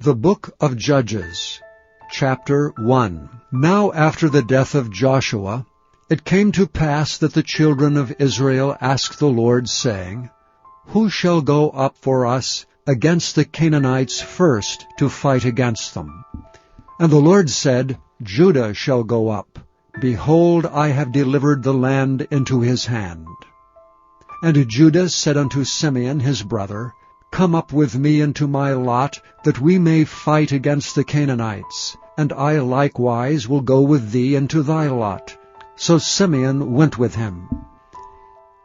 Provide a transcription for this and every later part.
The Book of Judges, Chapter 1. Now after the death of Joshua, it came to pass that the children of Israel asked the Lord, saying, Who shall go up for us against the Canaanites first to fight against them? And the Lord said, Judah shall go up. Behold, I have delivered the land into his hand. And Judah said unto Simeon his brother, Come up with me into my lot, that we may fight against the Canaanites, and I likewise will go with thee into thy lot. So Simeon went with him.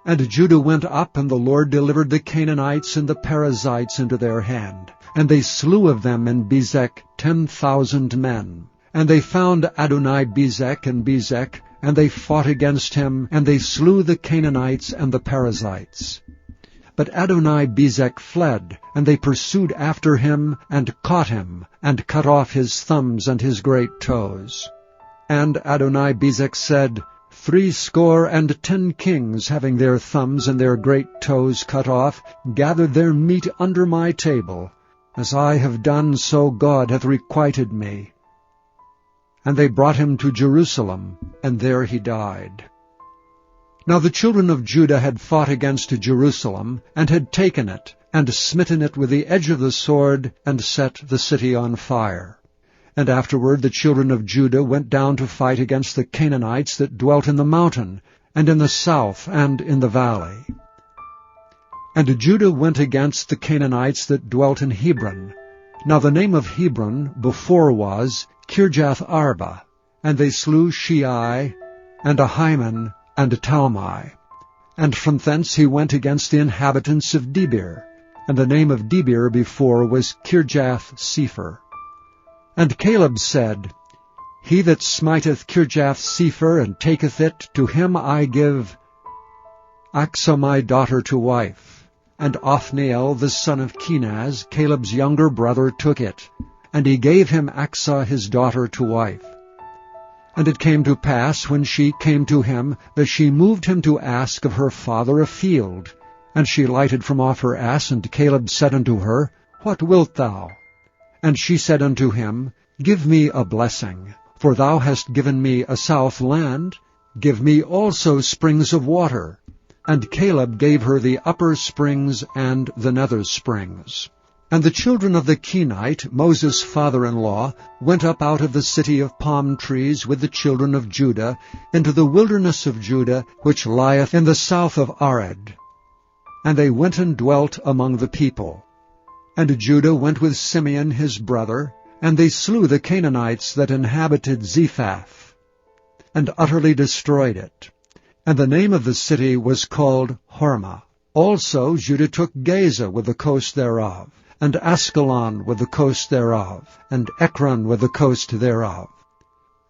And Judah went up, and the Lord delivered the Canaanites and the Perizzites into their hand. And they slew of them in Bezek 10,000 men. And they found Adoni-Bezek in Bezek, and they fought against him, and they slew the Canaanites and the Perizzites. But Adoni-Bezek fled, and they pursued after him, and caught him, and cut off his thumbs and his great toes. And Adoni-Bezek said, 70 kings, having their thumbs and their great toes cut off, gathered their meat under my table. As I have done, so God hath requited me. And they brought him to Jerusalem, and there he died. Now the children of Judah had fought against Jerusalem, and had taken it, and smitten it with the edge of the sword, and set the city on fire. And afterward the children of Judah went down to fight against the Canaanites that dwelt in the mountain, and in the south, and in the valley. And Judah went against the Canaanites that dwelt in Hebron. Now the name of Hebron before was Kirjath-Arba. And they slew Shei, and Ahiman, and Talmai. And from thence he went against the inhabitants of Debir. And the name of Debir before was Kirjath-Sepher. And Caleb said, He that smiteth Kirjath-Sepher, and taketh it, to him I give Achsah my daughter to wife. And Othniel the son of Kenaz, Caleb's younger brother, took it, and he gave him Achsah his daughter to wife. And it came to pass, when she came to him, that she moved him to ask of her father a field. And she lighted from off her ass, and Caleb said unto her, What wilt thou? And she said unto him, Give me a blessing, for thou hast given me a south land. Give me also springs of water. And Caleb gave her the upper springs and the nether springs. And the children of the Kenite, Moses' father-in-law, went up out of the city of palm trees with the children of Judah into the wilderness of Judah, which lieth in the south of Ared. And they went and dwelt among the people. And Judah went with Simeon his brother, and they slew the Canaanites that inhabited Zephath, and utterly destroyed it. And the name of the city was called Hormah. Also Judah took Gaza with the coast thereof, and Askelon with the coast thereof, and Ekron with the coast thereof.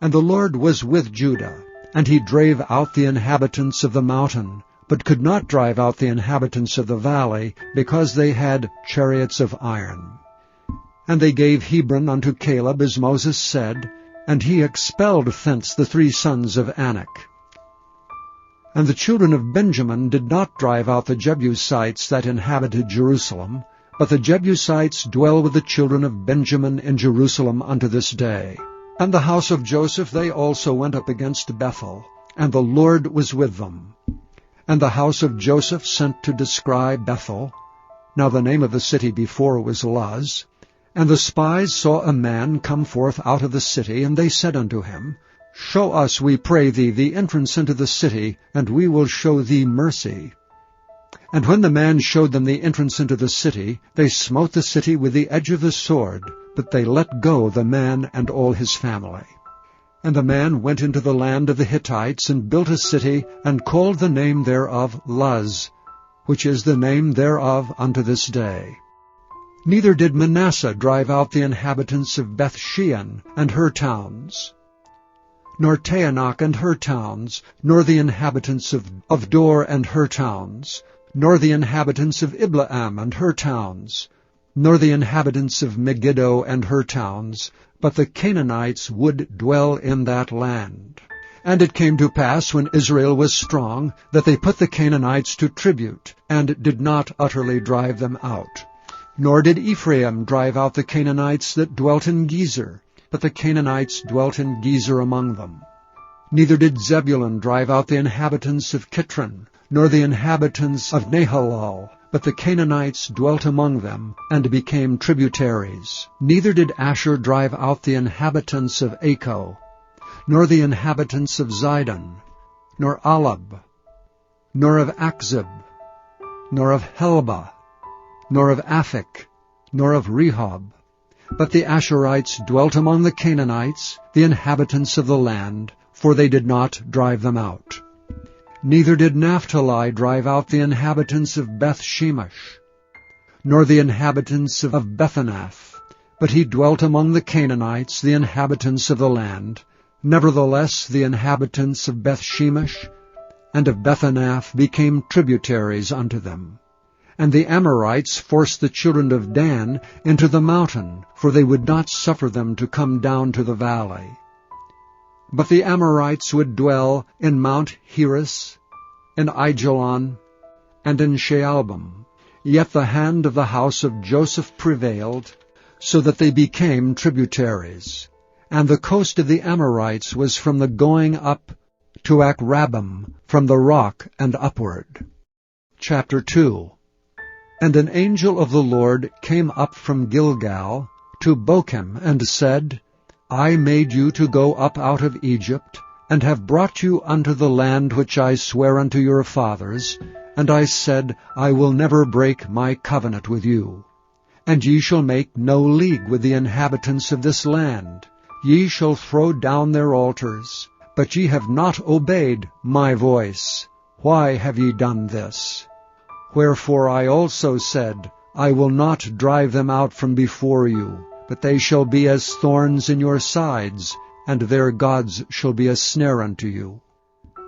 And the Lord was with Judah, and he drave out the inhabitants of the mountain, but could not drive out the inhabitants of the valley, because they had chariots of iron. And they gave Hebron unto Caleb, as Moses said, and he expelled thence the 3 sons of Anak. And the children of Benjamin did not drive out the Jebusites that inhabited Jerusalem, but the Jebusites dwell with the children of Benjamin in Jerusalem unto this day. And the house of Joseph they also went up against Bethel, and the Lord was with them. And the house of Joseph sent to descry Bethel. Now the name of the city before was Luz. And the spies saw a man come forth out of the city, and they said unto him, Show us, we pray thee, the entrance into the city, and we will show thee mercy. And when the man showed them the entrance into the city, they smote the city with the edge of the sword, but they let go the man and all his family. And the man went into the land of the Hittites, and built a city, and called the name thereof Luz, which is the name thereof unto this day. Neither did Manasseh drive out the inhabitants of Beth-shean and her towns, nor Taanach and her towns, nor the inhabitants of Dor and her towns, nor the inhabitants of Ibleam and her towns, nor the inhabitants of Megiddo and her towns, but the Canaanites would dwell in that land. And it came to pass, when Israel was strong, that they put the Canaanites to tribute, and did not utterly drive them out. Nor did Ephraim drive out the Canaanites that dwelt in Gezer, but the Canaanites dwelt in Gezer among them. Neither did Zebulun drive out the inhabitants of Kitron, nor the inhabitants of Nahalal, but the Canaanites dwelt among them, and became tributaries. Neither did Asher drive out the inhabitants of Acco, nor the inhabitants of Zidon, nor Alab, nor of Achzib, nor of Helba, nor of Aphik, nor of Rehob. But the Asherites dwelt among the Canaanites, the inhabitants of the land, for they did not drive them out. Neither did Naphtali drive out the inhabitants of Beth-shemesh, nor the inhabitants of Bethanath, but he dwelt among the Canaanites, the inhabitants of the land. Nevertheless the inhabitants of Beth-shemesh and of Bethanath became tributaries unto them. And the Amorites forced the children of Dan into the mountain, for they would not suffer them to come down to the valley. But the Amorites would dwell in Mount Heres, in Aijalon, and in Shaalbim. Yet the hand of the house of Joseph prevailed, so that they became tributaries. And the coast of the Amorites was from the going up to Akrabbim, from the rock and upward. Chapter 2. And an angel of the Lord came up from Gilgal to Bochim, and said, I made you to go up out of Egypt, and have brought you unto the land which I sware unto your fathers. And I said, I will never break my covenant with you. And ye shall make no league with the inhabitants of this land. Ye shall throw down their altars, but ye have not obeyed my voice. Why have ye done this? Wherefore I also said, I will not drive them out from before you, but they shall be as thorns in your sides, and their gods shall be a snare unto you.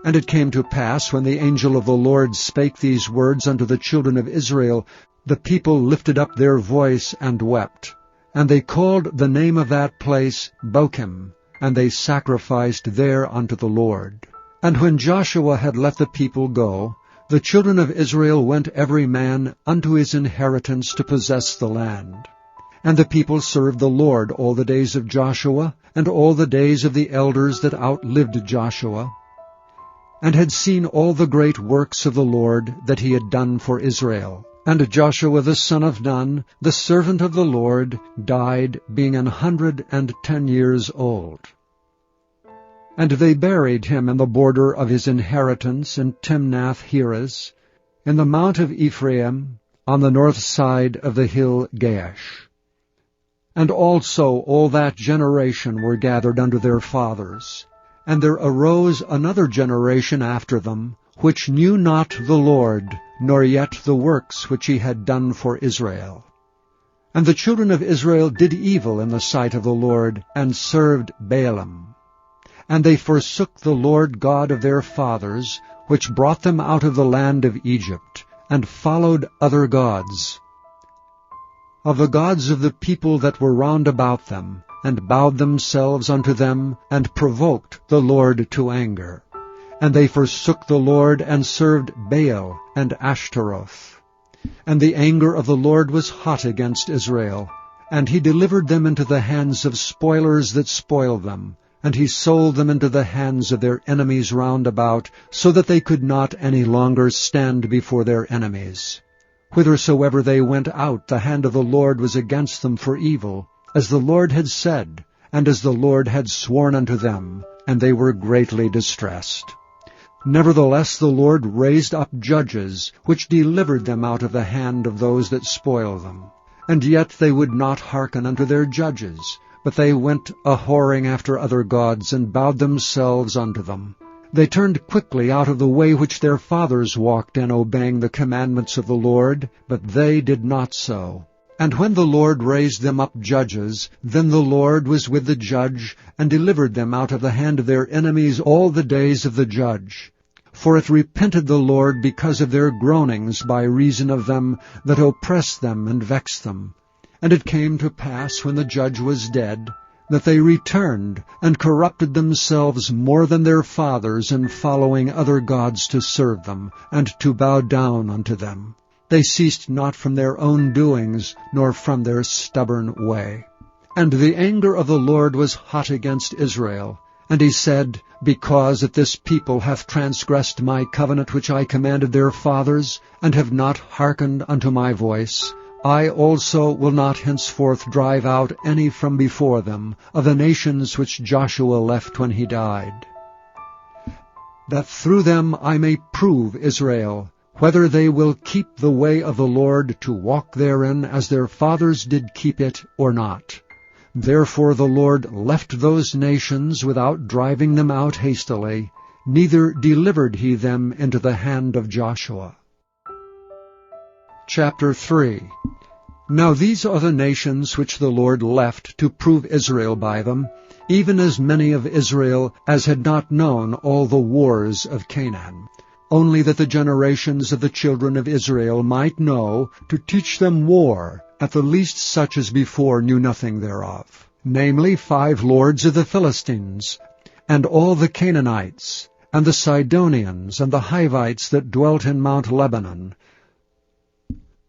And it came to pass, when the angel of the Lord spake these words unto the children of Israel, the people lifted up their voice and wept. And they called the name of that place Bochim, and they sacrificed there unto the Lord. And when Joshua had let the people go, the children of Israel went every man unto his inheritance to possess the land. And the people served the Lord all the days of Joshua, and all the days of the elders that outlived Joshua, and had seen all the great works of the Lord that he had done for Israel. And Joshua the son of Nun, the servant of the Lord, died, being 110 years old. And they buried him in the border of his inheritance in Timnath-Heres, in the mount of Ephraim, on the north side of the hill Gaash. And also all that generation were gathered unto their fathers. And there arose another generation after them, which knew not the Lord, nor yet the works which he had done for Israel. And the children of Israel did evil in the sight of the Lord, and served Baalim. And they forsook the Lord God of their fathers, which brought them out of the land of Egypt, and followed other gods, of the gods of the people that were round about them, and bowed themselves unto them, and provoked the Lord to anger. And they forsook the Lord, and served Baal and Ashtaroth. And the anger of the Lord was hot against Israel, and he delivered them into the hands of spoilers that spoiled them, and he sold them into the hands of their enemies round about, so that they could not any longer stand before their enemies. Whithersoever they went out, the hand of the Lord was against them for evil, as the Lord had said, and as the Lord had sworn unto them, and they were greatly distressed. Nevertheless the Lord raised up judges, which delivered them out of the hand of those that spoiled them. And yet they would not hearken unto their judges, but they went a-whoring after other gods, and bowed themselves unto them. They turned quickly out of the way which their fathers walked in, obeying the commandments of the Lord, but they did not so. And when the Lord raised them up judges, then the Lord was with the judge, and delivered them out of the hand of their enemies all the days of the judge. For it repented the Lord because of their groanings by reason of them that oppressed them and vexed them. And it came to pass, when the judge was dead, that they returned, and corrupted themselves more than their fathers in following other gods to serve them, and to bow down unto them. They ceased not from their own doings, nor from their stubborn way. And the anger of the Lord was hot against Israel. And he said, Because that this people hath transgressed my covenant which I commanded their fathers, and have not hearkened unto my voice, I also will not henceforth drive out any from before them of the nations which Joshua left when he died, that through them I may prove Israel, whether they will keep the way of the Lord to walk therein as their fathers did keep it or not. Therefore the Lord left those nations without driving them out hastily, neither delivered he them into the hand of Joshua. Chapter 3. Now these are the nations which the Lord left to prove Israel by them, even as many of Israel as had not known all the wars of Canaan, only that the generations of the children of Israel might know, to teach them war, at the least such as before knew nothing thereof, namely 5 lords of the Philistines, and all the Canaanites, and the Sidonians, and the Hivites that dwelt in Mount Lebanon,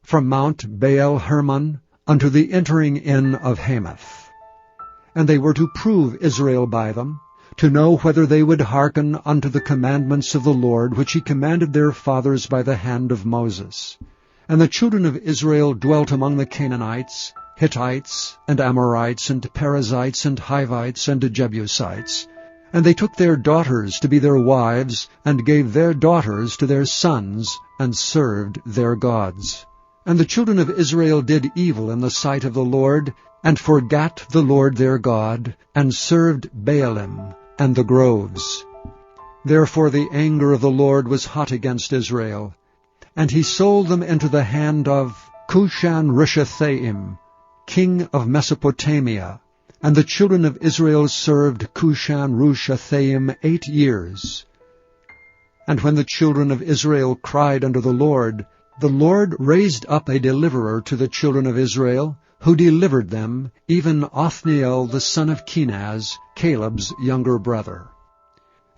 from Mount Baal Hermon unto the entering in of Hamath. And they were to prove Israel by them, to know whether they would hearken unto the commandments of the Lord, which he commanded their fathers by the hand of Moses. And the children of Israel dwelt among the Canaanites, Hittites, and Amorites, and Perizzites, and Hivites, and Jebusites. And they took their daughters to be their wives, and gave their daughters to their sons, and served their gods. And the children of Israel did evil in the sight of the Lord, and forgat the Lord their God, and served Baalim and the groves. Therefore the anger of the Lord was hot against Israel, and he sold them into the hand of Cushan-Rishathaim, king of Mesopotamia. And the children of Israel served Cushan-Rishathaim 8 years. And when the children of Israel cried unto the Lord raised up a deliverer to the children of Israel, who delivered them, even Othniel the son of Kenaz, Caleb's younger brother.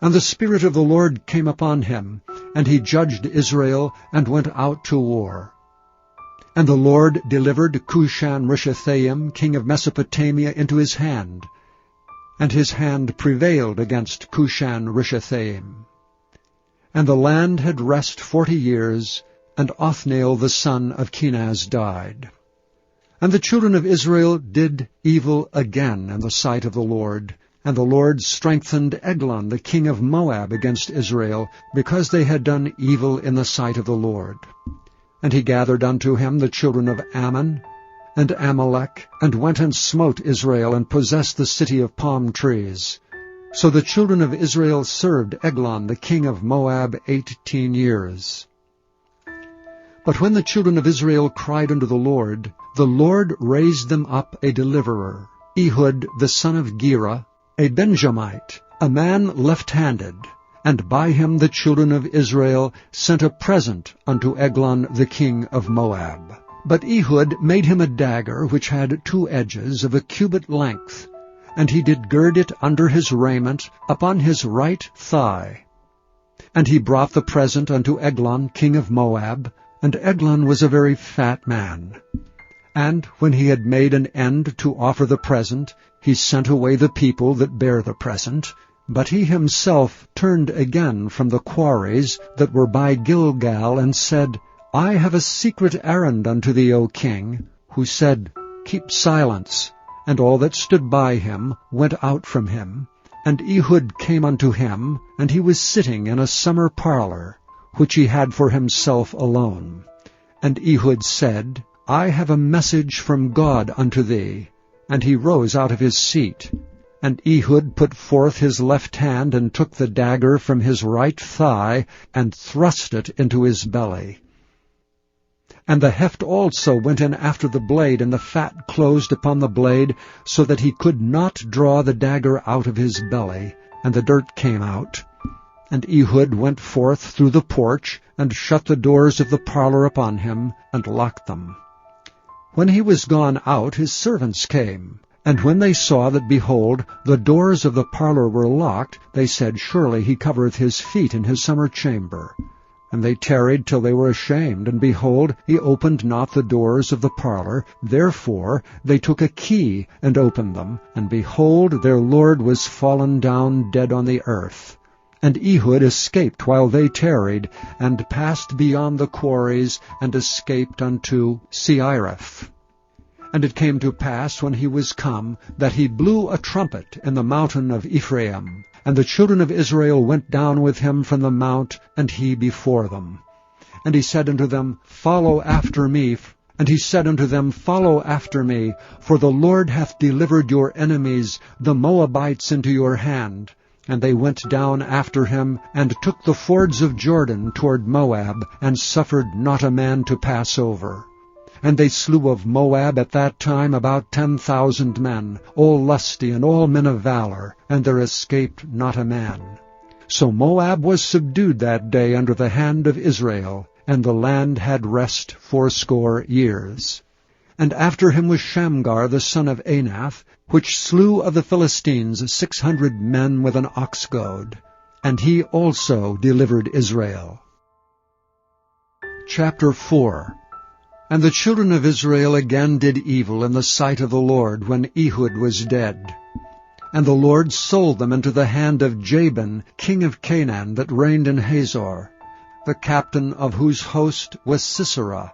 And the Spirit of the Lord came upon him, and he judged Israel, and went out to war. And the Lord delivered Cushan-Rishathaim, king of Mesopotamia, into his hand, and his hand prevailed against Cushan-Rishathaim. And the land had rest 40 years, and Othniel the son of Kenaz died. And the children of Israel did evil again in the sight of the Lord, and the Lord strengthened Eglon the king of Moab against Israel, because they had done evil in the sight of the Lord. And he gathered unto him the children of Ammon and Amalek, and went and smote Israel, and possessed the city of palm trees. So the children of Israel served Eglon the king of Moab 18 years. But when the children of Israel cried unto the Lord raised them up a deliverer, Ehud the son of Gera, a Benjamite, a man left-handed, and by him the children of Israel sent a present unto Eglon the king of Moab. But Ehud made him a dagger which had 2 edges of a cubit length, and he did gird it under his raiment upon his right thigh. And he brought the present unto Eglon king of Moab, and Eglon was a very fat man. And when he had made an end to offer the present, he sent away the people that bare the present. But he himself turned again from the quarries that were by Gilgal, and said, I have a secret errand unto thee, O king. Who said, Keep silence. And all that stood by him went out from him. And Ehud came unto him, and he was sitting in a summer parlor, which he had for himself alone. And Ehud said, I have a message from God unto thee. And he rose out of his seat. And Ehud put forth his left hand, and took the dagger from his right thigh, and thrust it into his belly. And the heft also went in after the blade, and the fat closed upon the blade, so that he could not draw the dagger out of his belly, and the dirt came out. And Ehud went forth through the porch, and shut the doors of the parlor upon him, and locked them. When he was gone out, his servants came. And when they saw that, behold, the doors of the parlor were locked, they said, Surely he covereth his feet in his summer chamber. And they tarried till they were ashamed, and behold, he opened not the doors of the parlor. Therefore they took a key, and opened them, and behold, their lord was fallen down dead on the earth. And Ehud escaped while they tarried, and passed beyond the quarries, and escaped unto Seireph. And it came to pass, when he was come, that he blew a trumpet in the mountain of Ephraim. And the children of Israel went down with him from the mount, and he before them. And he said unto them, Follow after me. And he said unto them, Follow after me, for the Lord hath delivered your enemies, the Moabites, into your hand. And they went down after him, and took the fords of Jordan toward Moab, and suffered not a man to pass over. And they slew of Moab at that time about 10,000 men, all lusty and all men of valor, and there escaped not a man. So Moab was subdued that day under the hand of Israel, and the land had rest 80 years. And after him was Shamgar the son of Anath, which slew of the Philistines 600 men with an ox goad. And he also delivered Israel. Chapter 4. And the children of Israel again did evil in the sight of the Lord when Ehud was dead. And the Lord sold them into the hand of Jabin, king of Canaan, that reigned in Hazor, the captain of whose host was Sisera,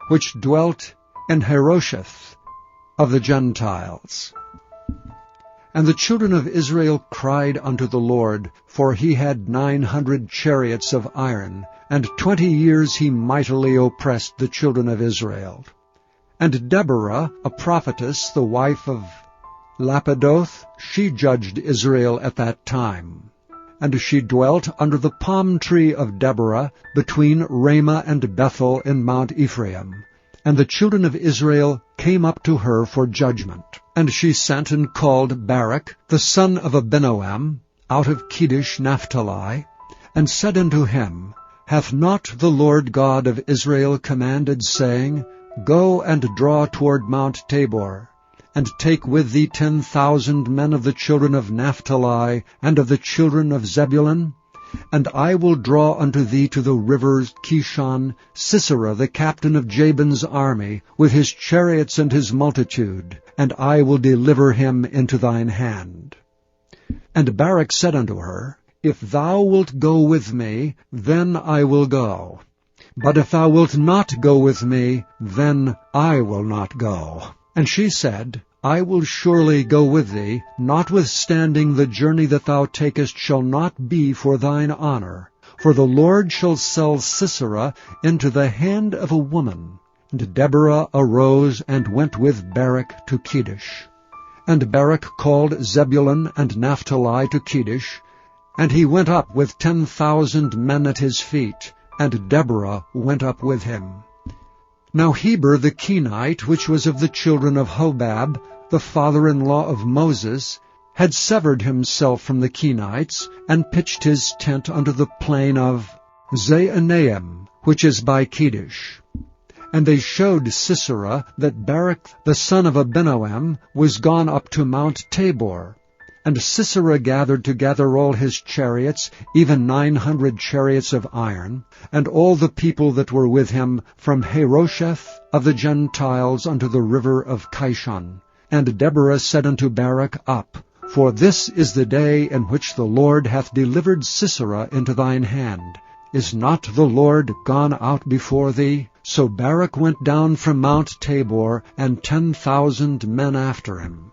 which dwelt in Harosheth of the Gentiles. And the children of Israel cried unto the Lord, for he had 900 chariots of iron, and 20 years he mightily oppressed the children of Israel. And Deborah, a prophetess, the wife of Lapidoth, she judged Israel at that time. And she dwelt under the palm tree of Deborah, between Ramah and Bethel in Mount Ephraim. And the children of Israel came up to her for judgment. And she sent and called Barak, the son of Abinoam, out of Kedesh Naphtali, and said unto him, Hath not the Lord God of Israel commanded, saying, Go and draw toward Mount Tabor, and take with thee 10,000 men of the children of Naphtali, and of the children of Zebulun? And I will draw unto thee to the river Kishon Sisera, the captain of Jabin's army, with his chariots and his multitude, and I will deliver him into thine hand. And Barak said unto her, If thou wilt go with me, then I will go. But if thou wilt not go with me, then I will not go. And she said, I will surely go with thee, notwithstanding the journey that thou takest shall not be for thine honor. For the Lord shall sell Sisera into the hand of a woman. And Deborah arose and went with Barak to Kedesh. And Barak called Zebulun and Naphtali to Kedesh, and he went up with 10,000 men at his feet, and Deborah went up with him. Now Heber the Kenite, which was of the children of Hobab, the father-in-law of Moses, had severed himself from the Kenites, and pitched his tent unto the plain of Zaanaim, which is by Kedesh. And they showed Sisera that Barak the son of Abinoam was gone up to Mount Tabor. And Sisera gathered together all his chariots, even 900 chariots of iron, and all the people that were with him, from Harosheth of the Gentiles unto the river of Kishon. And Deborah said unto Barak, Up, for this is the day in which the Lord hath delivered Sisera into thine hand. Is not the Lord gone out before thee? So Barak went down from Mount Tabor, and 10,000 men after him.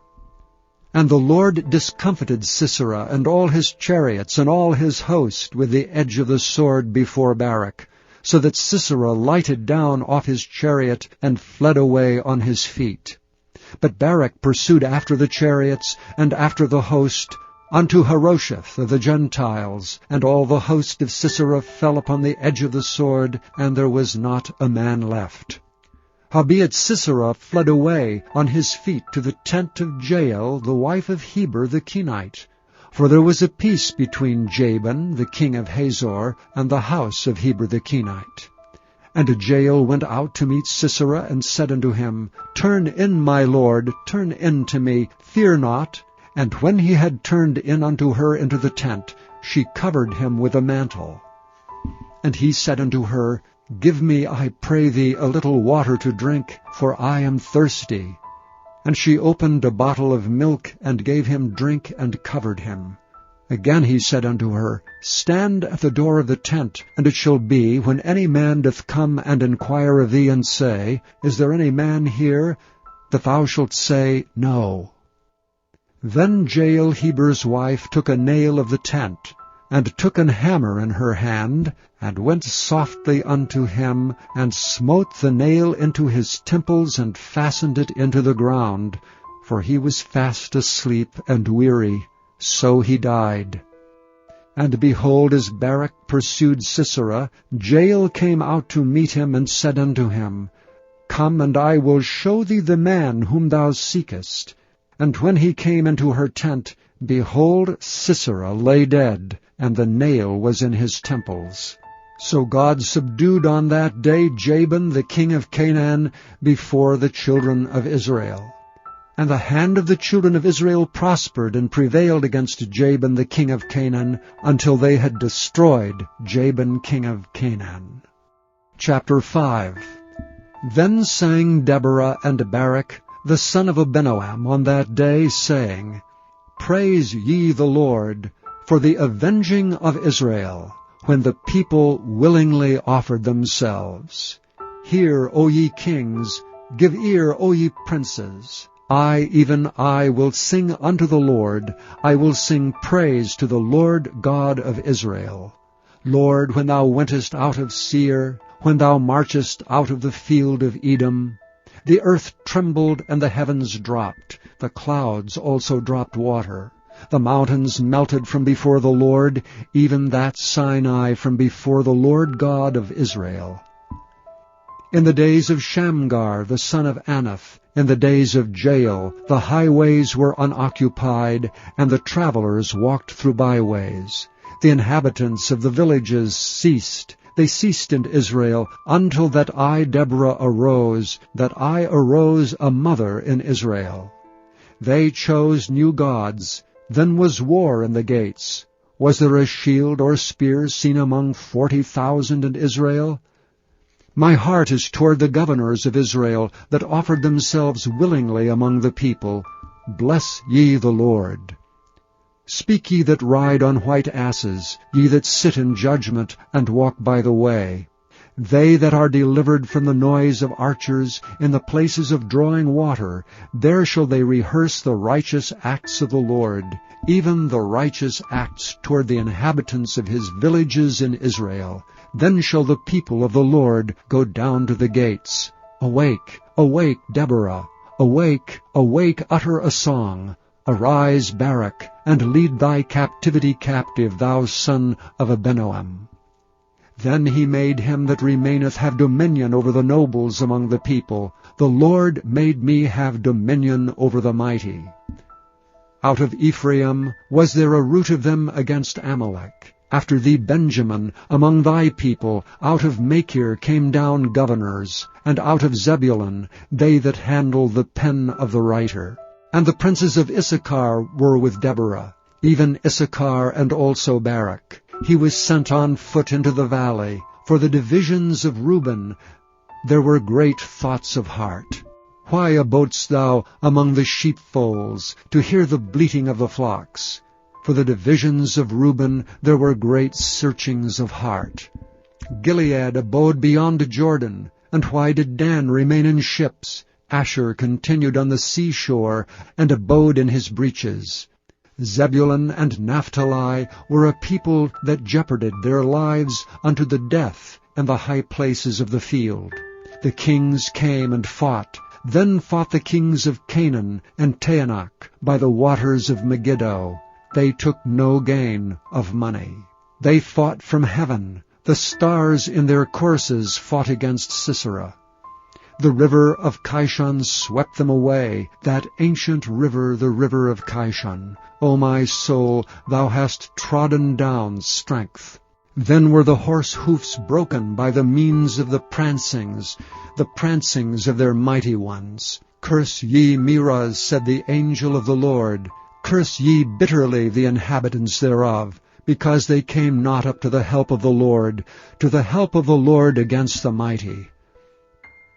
And the Lord discomfited Sisera and all his chariots and all his host with the edge of the sword before Barak, so that Sisera lighted down off his chariot and fled away on his feet. But Barak pursued after the chariots and after the host unto Harosheth of the Gentiles, and all the host of Sisera fell upon the edge of the sword, and there was not a man left. Howbeit Sisera fled away on his feet to the tent of Jael, the wife of Heber the Kenite. For there was a peace between Jabin, the king of Hazor, and the house of Heber the Kenite. And Jael went out to meet Sisera, and said unto him, Turn in, my lord, turn in to me, fear not. And when he had turned in unto her into the tent, she covered him with a mantle. And he said unto her, Give me, I pray thee, a little water to drink, for I am thirsty. And she opened a bottle of milk, and gave him drink, and covered him. Again he said unto her, Stand at the door of the tent, and it shall be, when any man doth come and enquire of thee, and say, Is there any man here? That thou shalt say, No. Then Jael Heber's wife took a nail of the tent, and took an hammer in her hand, and went softly unto him, and smote the nail into his temples, and fastened it into the ground. For he was fast asleep and weary. So he died. And behold, as Barak pursued Sisera, Jael came out to meet him, and said unto him, Come, and I will show thee the man whom thou seekest. And when he came into her tent, behold, Sisera lay dead, and the nail was in his temples. So God subdued on that day Jabin the king of Canaan before the children of Israel. And the hand of the children of Israel prospered and prevailed against Jabin the king of Canaan, until they had destroyed Jabin king of Canaan. Chapter 5. Then sang Deborah and Barak, the son of Abinoam, on that day, saying, Praise ye the Lord, for the avenging of Israel, when the people willingly offered themselves. Hear, O ye kings, give ear, O ye princes. I, even I, will sing unto the Lord. I will sing praise to the Lord God of Israel. Lord, when thou wentest out of Seir, when thou marchest out of the field of Edom, the earth trembled and the heavens dropped. The clouds also dropped water. The mountains melted from before the Lord, even that Sinai from before the Lord God of Israel. In the days of Shamgar the son of Anath, in the days of Jael, the highways were unoccupied, and the travelers walked through byways. The inhabitants of the villages ceased. They ceased in Israel, until that I, Deborah, arose, that I arose a mother in Israel. They chose new gods. Then was war in the gates. Was there a shield or spear seen among 40,000 in Israel? My heart is toward the governors of Israel, that offered themselves willingly among the people. Bless ye the Lord. Speak ye that ride on white asses, ye that sit in judgment, and walk by the way. They that are delivered from the noise of archers, in the places of drawing water, there shall they rehearse the righteous acts of the Lord, even the righteous acts toward the inhabitants of his villages in Israel. Then shall the people of the Lord go down to the gates. Awake, awake, Deborah! Awake, awake, utter a song! Arise, Barak, and lead thy captivity captive, thou son of Abinoam. Then he made him that remaineth have dominion over the nobles among the people. The Lord made me have dominion over the mighty. Out of Ephraim was there a root of them against Amalek. After thee, Benjamin, among thy people, out of Machir came down governors, and out of Zebulun they that handle the pen of the writer. And the princes of Issachar were with Deborah, even Issachar and also Barak. He was sent on foot into the valley. For the divisions of Reuben there were great thoughts of heart. Why abodest thou among the sheepfolds, to hear the bleating of the flocks? For the divisions of Reuben there were great searchings of heart. Gilead abode beyond Jordan. And why did Dan remain in ships? Asher continued on the seashore, and abode in his breaches. Zebulun and Naphtali were a people that jeoparded their lives unto the death in the high places of the field. The kings came and fought. Then fought the kings of Canaan and Taanach by the waters of Megiddo. They took no gain of money. They fought from heaven. The stars in their courses fought against Sisera. The river of Kishon swept them away, that ancient river, the river of Kishon. O my soul, thou hast trodden down strength. Then were the horse hoofs broken by the means of the prancings of their mighty ones. Curse ye Meroz, said the angel of the Lord. Curse ye bitterly the inhabitants thereof. because they came not up to the help of the Lord, to the help of the Lord against the mighty.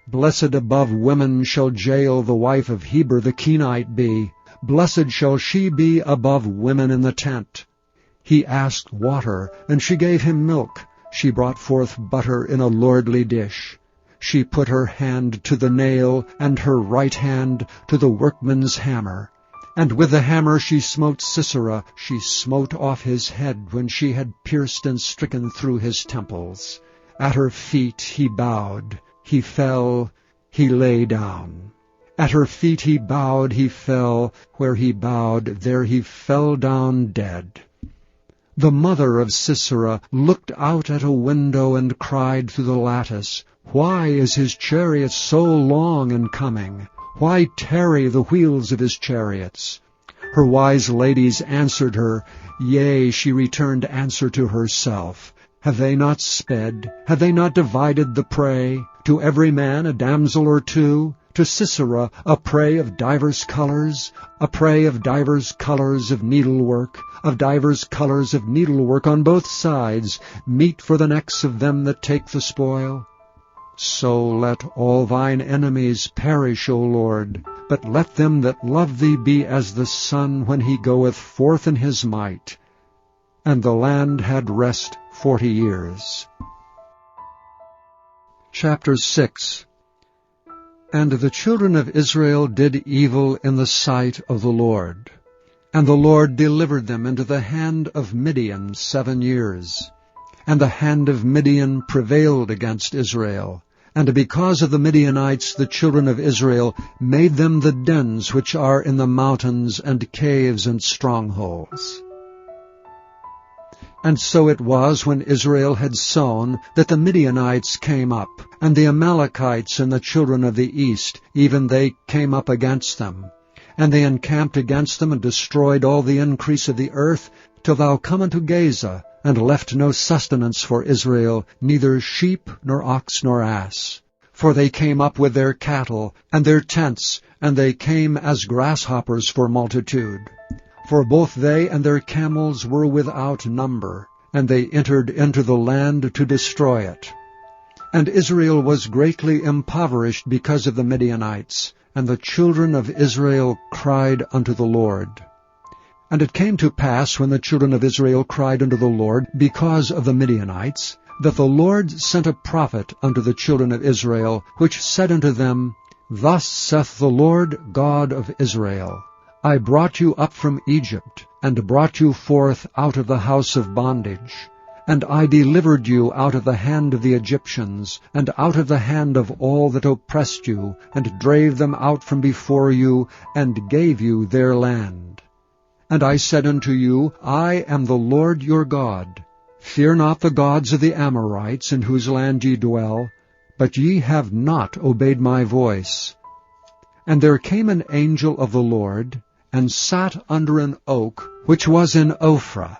Blessed above women shall Jael the wife of Heber the Kenite be. Blessed shall she be above women in the tent. He asked water, and she gave him milk. She brought forth butter in a lordly dish. She put her hand to the nail, and her right hand to the workman's hammer. And with the hammer she smote Sisera. She smote off his head when she had pierced and stricken through his temples. At her feet he bowed. He fell, he lay down. At her feet he bowed, he fell. Where he bowed, there he fell down dead. The mother of Sisera looked out at a window and cried through the lattice, Why is his chariot so long in coming? Why tarry the wheels of his chariots? Her wise ladies answered her, Yea, she returned answer to herself. Have they not sped? Have they not divided the prey? To every man a damsel or two? To Sisera a prey of divers colors? A prey of divers colors of needlework, of divers colors of needlework on both sides, meat for the necks of them that take the spoil? So let all thine enemies perish, O Lord, but let them that love thee be as the sun when he goeth forth in his might. And the land had rest 40 years. Chapter 6. And the children of Israel did evil in the sight of the Lord. And the Lord delivered them into the hand of Midian 7 years. And the hand of Midian prevailed against Israel. And because of the Midianites the children of Israel made them the dens which are in the mountains and caves and strongholds. And so it was when Israel had sown that the Midianites came up, and the Amalekites and the children of the east, even they came up against them. And they encamped against them and destroyed all the increase of the earth, till thou come unto Gaza, and left no sustenance for Israel, neither sheep, nor ox, nor ass. For they came up with their cattle, and their tents, and they came as grasshoppers for multitude. For both they and their camels were without number, and they entered into the land to destroy it. And Israel was greatly impoverished because of the Midianites, and the children of Israel cried unto the Lord. And it came to pass, when the children of Israel cried unto the Lord because of the Midianites, that the Lord sent a prophet unto the children of Israel, which said unto them, Thus saith the Lord God of Israel, I brought you up from Egypt, and brought you forth out of the house of bondage. And I delivered you out of the hand of the Egyptians, and out of the hand of all that oppressed you, and drave them out from before you, and gave you their land. And I said unto you, I am the Lord your God. Fear not the gods of the Amorites, in whose land ye dwell, but ye have not obeyed my voice. And there came an angel of the Lord, and sat under an oak which was in Ophrah,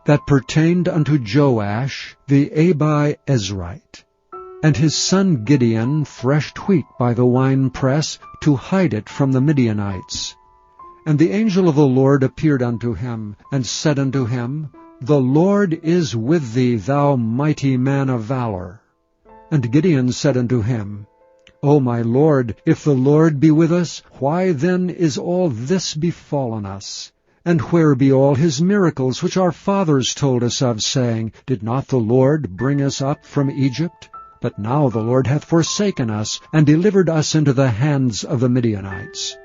that pertained unto Joash the Abiezrite. And his son Gideon threshed wheat by the winepress, to hide it from the Midianites. And the angel of the Lord appeared unto him, and said unto him, The Lord is with thee, thou mighty man of valor. And Gideon said unto him, O my Lord, if the Lord be with us, why then is all this befallen us? And where be all his miracles which our fathers told us of, saying, Did not the Lord bring us up from Egypt? But now the Lord hath forsaken us, and delivered us into the hands of the Midianites.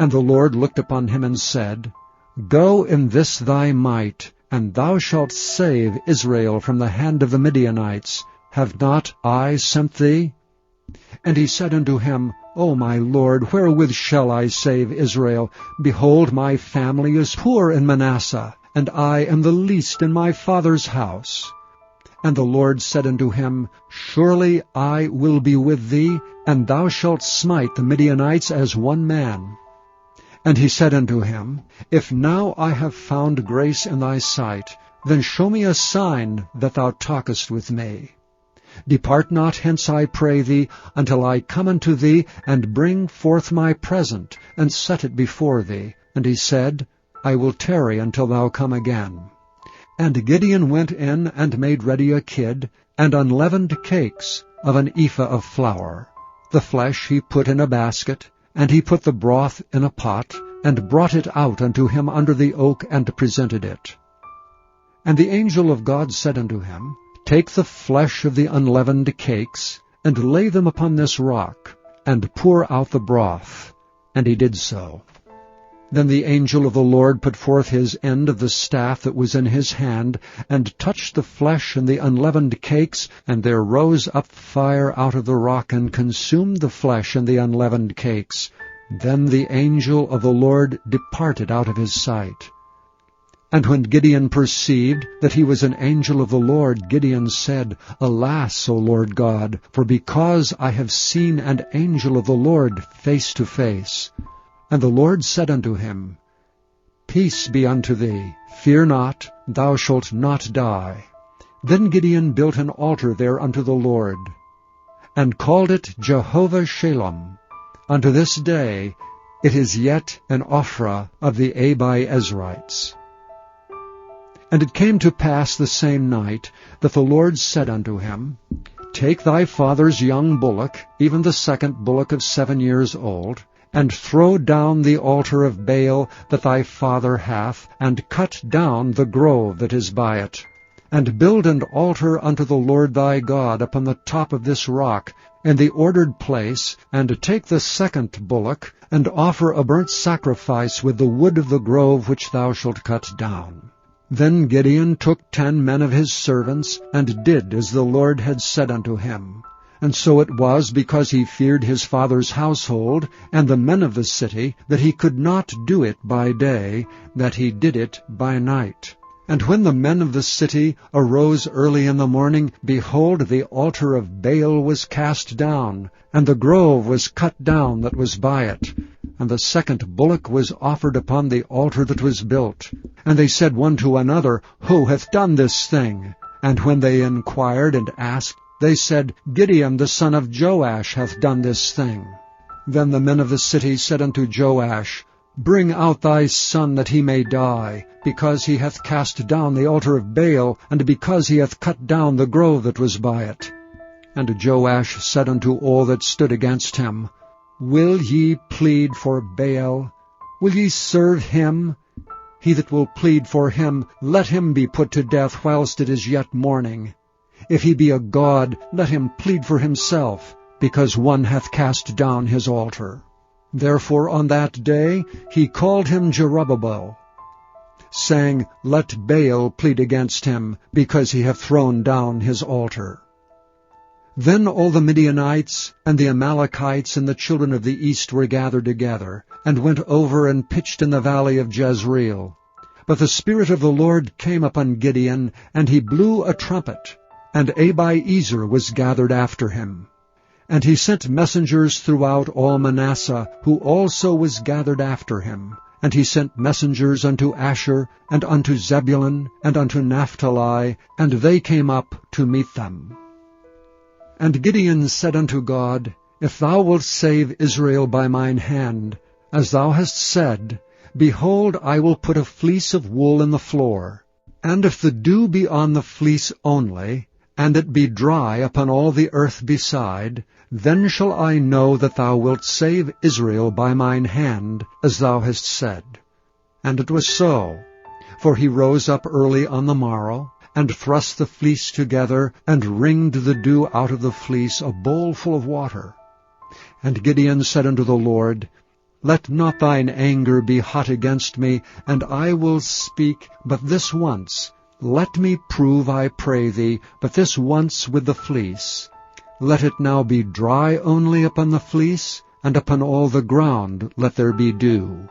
And the Lord looked upon him and said, Go in this thy might, and thou shalt save Israel from the hand of the Midianites. Have not I sent thee? And he said unto him, O my Lord, wherewith shall I save Israel? Behold, my family is poor in Manasseh, and I am the least in my father's house. And the Lord said unto him, Surely I will be with thee, and thou shalt smite the Midianites as one man. And he said unto him, If now I have found grace in thy sight, then show me a sign that thou talkest with me. Depart not hence, I pray thee, until I come unto thee, and bring forth my present, and set it before thee. And he said, I will tarry until thou come again. And Gideon went in and made ready a kid, and unleavened cakes of an ephah of flour. The flesh he put in a basket, and he put the broth in a pot, and brought it out unto him under the oak, and presented it. And the angel of God said unto him, Take the flesh of the unleavened cakes, and lay them upon this rock, and pour out the broth. And he did so. Then the angel of the Lord put forth his end of the staff that was in his hand, and touched the flesh and the unleavened cakes, and there rose up fire out of the rock, and consumed the flesh and the unleavened cakes. Then the angel of the Lord departed out of his sight. And when Gideon perceived that he was an angel of the Lord, Gideon said, Alas, O Lord God, for because I have seen an angel of the Lord face to face. And the Lord said unto him, Peace be unto thee, fear not, thou shalt not die. Then Gideon built an altar there unto the Lord, and called it Jehovah Shalom. Unto this day it is yet an Ophrah of the Abiezrites. And it came to pass the same night that the Lord said unto him, Take thy father's young bullock, even the second bullock of 7 years old, and throw down the altar of Baal that thy father hath, and cut down the grove that is by it. And build an altar unto the Lord thy God upon the top of this rock, in the ordered place, and take the second bullock, and offer a burnt sacrifice with the wood of the grove which thou shalt cut down. Then Gideon took 10 men of his servants, and did as the Lord had said unto him. And so it was, because he feared his father's household, and the men of the city, that he could not do it by day, that he did it by night. And when the men of the city arose early in the morning, behold, the altar of Baal was cast down, and the grove was cut down that was by it. And the second bullock was offered upon the altar that was built. And they said one to another, Who hath done this thing? And when they inquired and asked, they said, Gideon the son of Joash hath done this thing. Then the men of the city said unto Joash, Bring out thy son that he may die, because he hath cast down the altar of Baal, and because he hath cut down the grove that was by it. And Joash said unto all that stood against him, Will ye plead for Baal? Will ye serve him? He that will plead for him, let him be put to death whilst it is yet morning. If he be a god, let him plead for himself, because one hath cast down his altar. Therefore on that day he called him Jerubbaal, saying, Let Baal plead against him, because he hath thrown down his altar. Then all the Midianites and the Amalekites and the children of the east were gathered together, and went over and pitched in the valley of Jezreel. But the Spirit of the Lord came upon Gideon, and he blew a trumpet, and Abiezer was gathered after him. And he sent messengers throughout all Manasseh, who also was gathered after him. And he sent messengers unto Asher, and unto Zebulun, and unto Naphtali, and they came up to meet them. And Gideon said unto God, If thou wilt save Israel by mine hand, as thou hast said, behold, I will put a fleece of wool in the floor. And if the dew be on the fleece only, and it be dry upon all the earth beside, then shall I know that thou wilt save Israel by mine hand, as thou hast said. And it was so. For he rose up early on the morrow, and thrust the fleece together, and wringed the dew out of the fleece, a bowl full of water. And Gideon said unto the Lord, Let not thine anger be hot against me, and I will speak but this once. Let me prove, I pray thee, but this once with the fleece. Let it now be dry only upon the fleece, and upon all the ground let there be dew.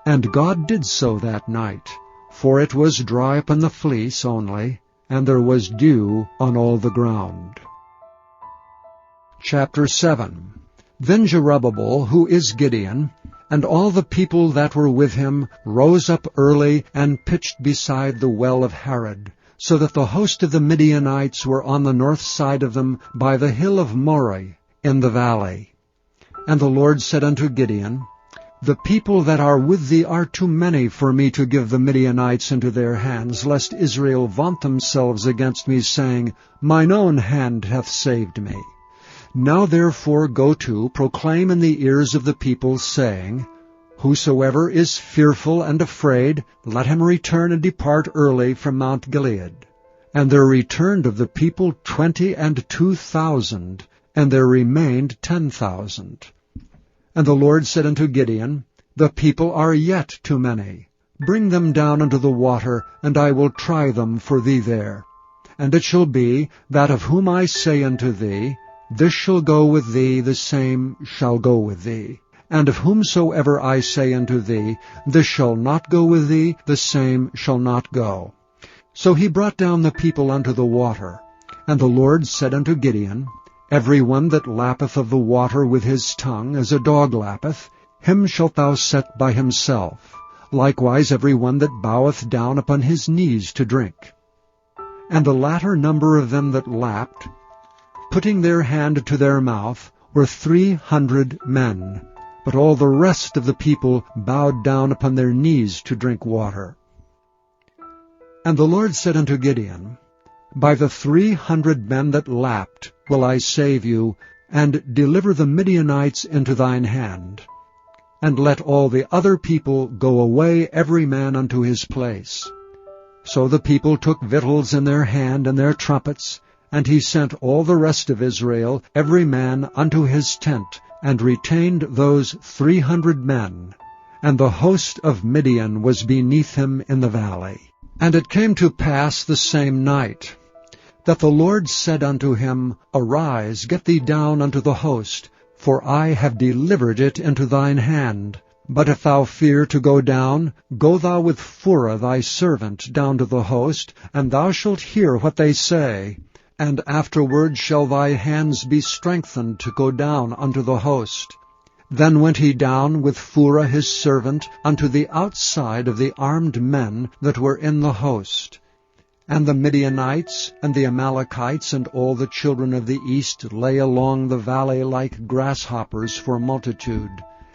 And God did so that night, for it was dry upon the fleece only, and there was dew on all the ground. Chapter 7. Then Jerubbaal, who is Gideon, and all the people that were with him, rose up early, and pitched beside the well of Harod, so that the host of the Midianites were on the north side of them, by the hill of Moreh, in the valley. And the Lord said unto Gideon, The people that are with thee are too many for me to give the Midianites into their hands, lest Israel vaunt themselves against me, saying, Mine own hand hath saved me. Now therefore go to, proclaim in the ears of the people, saying, Whosoever is fearful and afraid, let him return and depart early from Mount Gilead. And there returned of the people 22,000, and there remained 10,000. And the Lord said unto Gideon, The people are yet too many. Bring them down unto the water, and I will try them for thee there. And it shall be, that of whom I say unto thee, This shall go with thee, the same shall go with thee. And of whomsoever I say unto thee, This shall not go with thee, the same shall not go. So he brought down the people unto the water. And the Lord said unto Gideon, Every one that lappeth of the water with his tongue, as a dog lappeth, him shalt thou set by himself. Likewise every one that boweth down upon his knees to drink. And the latter number of them that lapped, putting their hand to their mouth, were 300 men. But all the rest of the people bowed down upon their knees to drink water. And the Lord said unto Gideon, By the 300 men that lapped will I save you, and deliver the Midianites into thine hand. And let all the other people go away every man unto his place. So the people took victuals in their hand and their trumpets, and he sent all the rest of Israel, every man unto his tent, and retained those 300 men. And the host of Midian was beneath him in the valley. And it came to pass the same night, that the Lord said unto him, Arise, get thee down unto the host, for I have delivered it into thine hand. But if thou fear to go down, go thou with Phurah thy servant down to the host, and thou shalt hear what they say. And afterward shall thy hands be strengthened to go down unto the host. Then went he down with Phurah his servant unto the outside of the armed men that were in the host. And the Midianites and the Amalekites and all the children of the east lay along the valley like grasshoppers for multitude.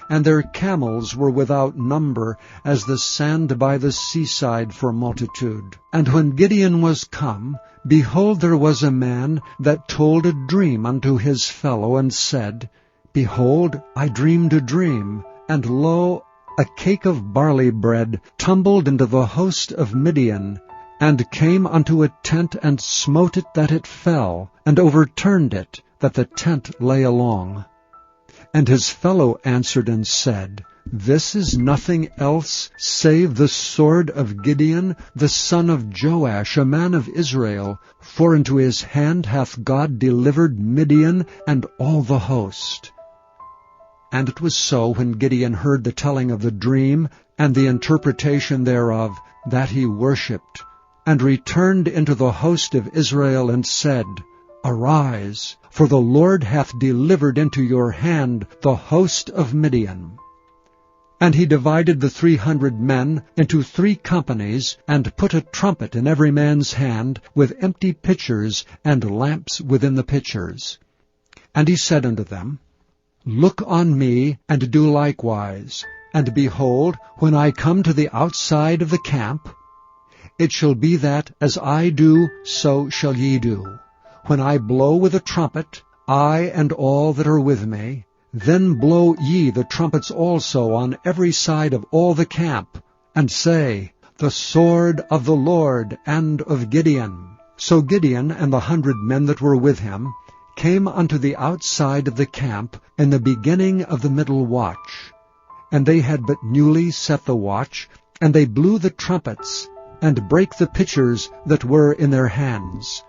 And their camels were without number, as the sand by the seaside for multitude. And when Gideon was come, behold, there was a man that told a dream unto his fellow, and said, Behold, I dreamed a dream, and lo, a cake of barley bread tumbled into the host of Midian, and came unto a tent, and smote it that it fell, and overturned it, that the tent lay along. And his fellow answered and said, This is nothing else save the sword of Gideon, the son of Joash, a man of Israel, for into his hand hath God delivered Midian and all the host. And it was so, when Gideon heard the telling of the dream and the interpretation thereof, that he worshipped, and returned into the host of Israel, and said, Arise, for the Lord hath delivered into your hand the host of Midian. And he divided the 300 men into 3 companies, and put a trumpet in every man's hand, with empty pitchers, and lamps within the pitchers. And he said unto them, Look on me, and do likewise. And behold, when I come to the outside of the camp, it shall be that, as I do, so shall ye do. When I blow with a trumpet, I and all that are with me, then blow ye the trumpets also on every side of all the camp, and say, The sword of the Lord and of Gideon. So Gideon and the 100 men that were with him came unto the outside of the camp in the beginning of the middle watch. And they had but newly set the watch, and they blew the trumpets, and brake the pitchers that were in their hands.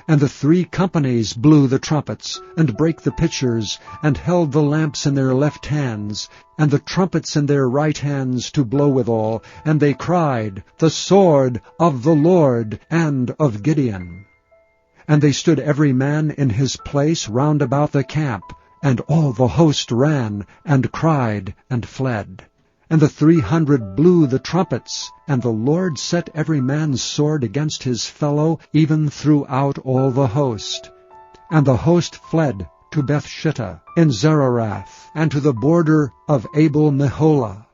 And the 3 companies blew the trumpets, and brake the pitchers, and held the lamps in their left hands, and the trumpets in their right hands to blow withal. And they cried, The sword of the Lord and of Gideon. And they stood every man in his place round about the camp, and all the host ran, and cried, and fled. And the 300 blew the trumpets, and the Lord set every man's sword against his fellow, even throughout all the host. And the host fled to Bethshittah in Zererath, and to the border of Abel-Meholah,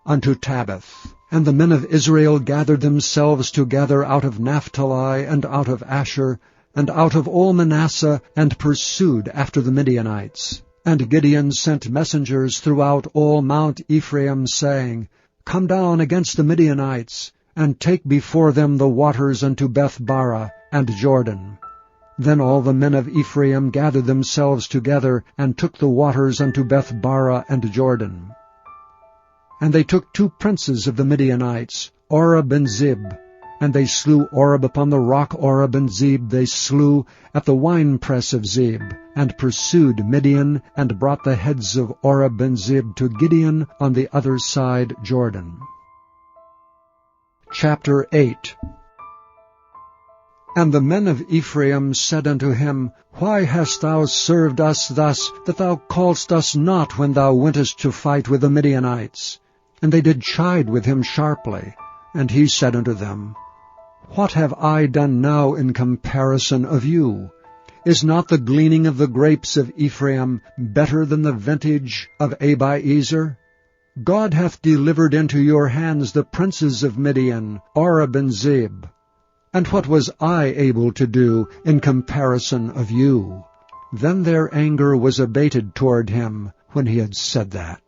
unto Tabbath. And the men of Israel gathered themselves together out of Naphtali, and out of Asher, and out of all Manasseh, and pursued after the Midianites. And Gideon sent messengers throughout all Mount Ephraim, saying, Come down against the Midianites, and take before them the waters unto Beth-barah and Jordan. Then all the men of Ephraim gathered themselves together, and took the waters unto Beth-barah and Jordan. And they took 2 princes of the Midianites, Oreb and Zeb, and they slew Oreb upon the rock Oreb, and Zeb they slew at the winepress of Zeb, and pursued Midian, and brought the heads of Oreb and Zeb to Gideon on the other side Jordan. Chapter 8. And the men of Ephraim said unto him, Why hast thou served us thus, that thou calledst us not when thou wentest to fight with the Midianites? And they did chide with him sharply. And he said unto them, What have I done now in comparison of you? Is not the gleaning of the grapes of Ephraim better than the vintage of Abiezer? God hath delivered into your hands the princes of Midian, Oreb and Zeb. And what was I able to do in comparison of you? Then their anger was abated toward him when he had said that.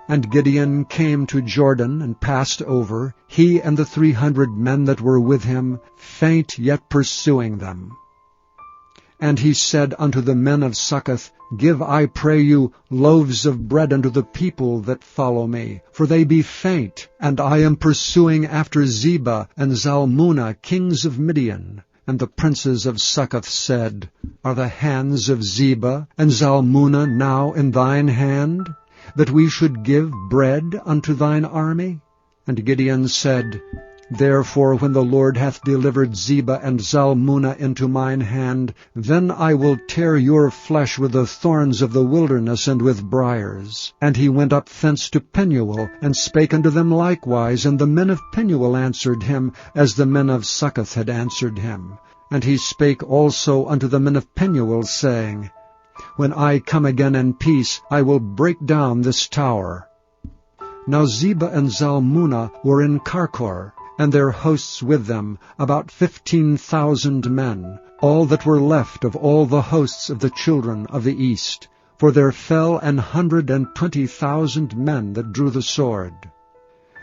And Gideon came to Jordan and passed over, he and the 300 men that were with him, faint yet pursuing them. And he said unto the men of Succoth, Give, I pray you, loaves of bread unto the people that follow me, for they be faint, and I am pursuing after Zebah and Zalmunna, kings of Midian. And the princes of Succoth said, Are the hands of Zebah and Zalmunna now in thine hand, that we should give bread unto thine army? And Gideon said, Therefore when the Lord hath delivered Zebah and Zalmunna into mine hand, then I will tear your flesh with the thorns of the wilderness and with briars. And he went up thence to Penuel, and spake unto them likewise. And the men of Penuel answered him, as the men of Succoth had answered him. And he spake also unto the men of Penuel, saying, When I come again in peace, I will break down this tower. Now Zebah and Zalmunna were in Karkor, and their hosts with them, about 15,000 men, all that were left of all the hosts of the children of the east. For there fell 120,000 men that drew the sword.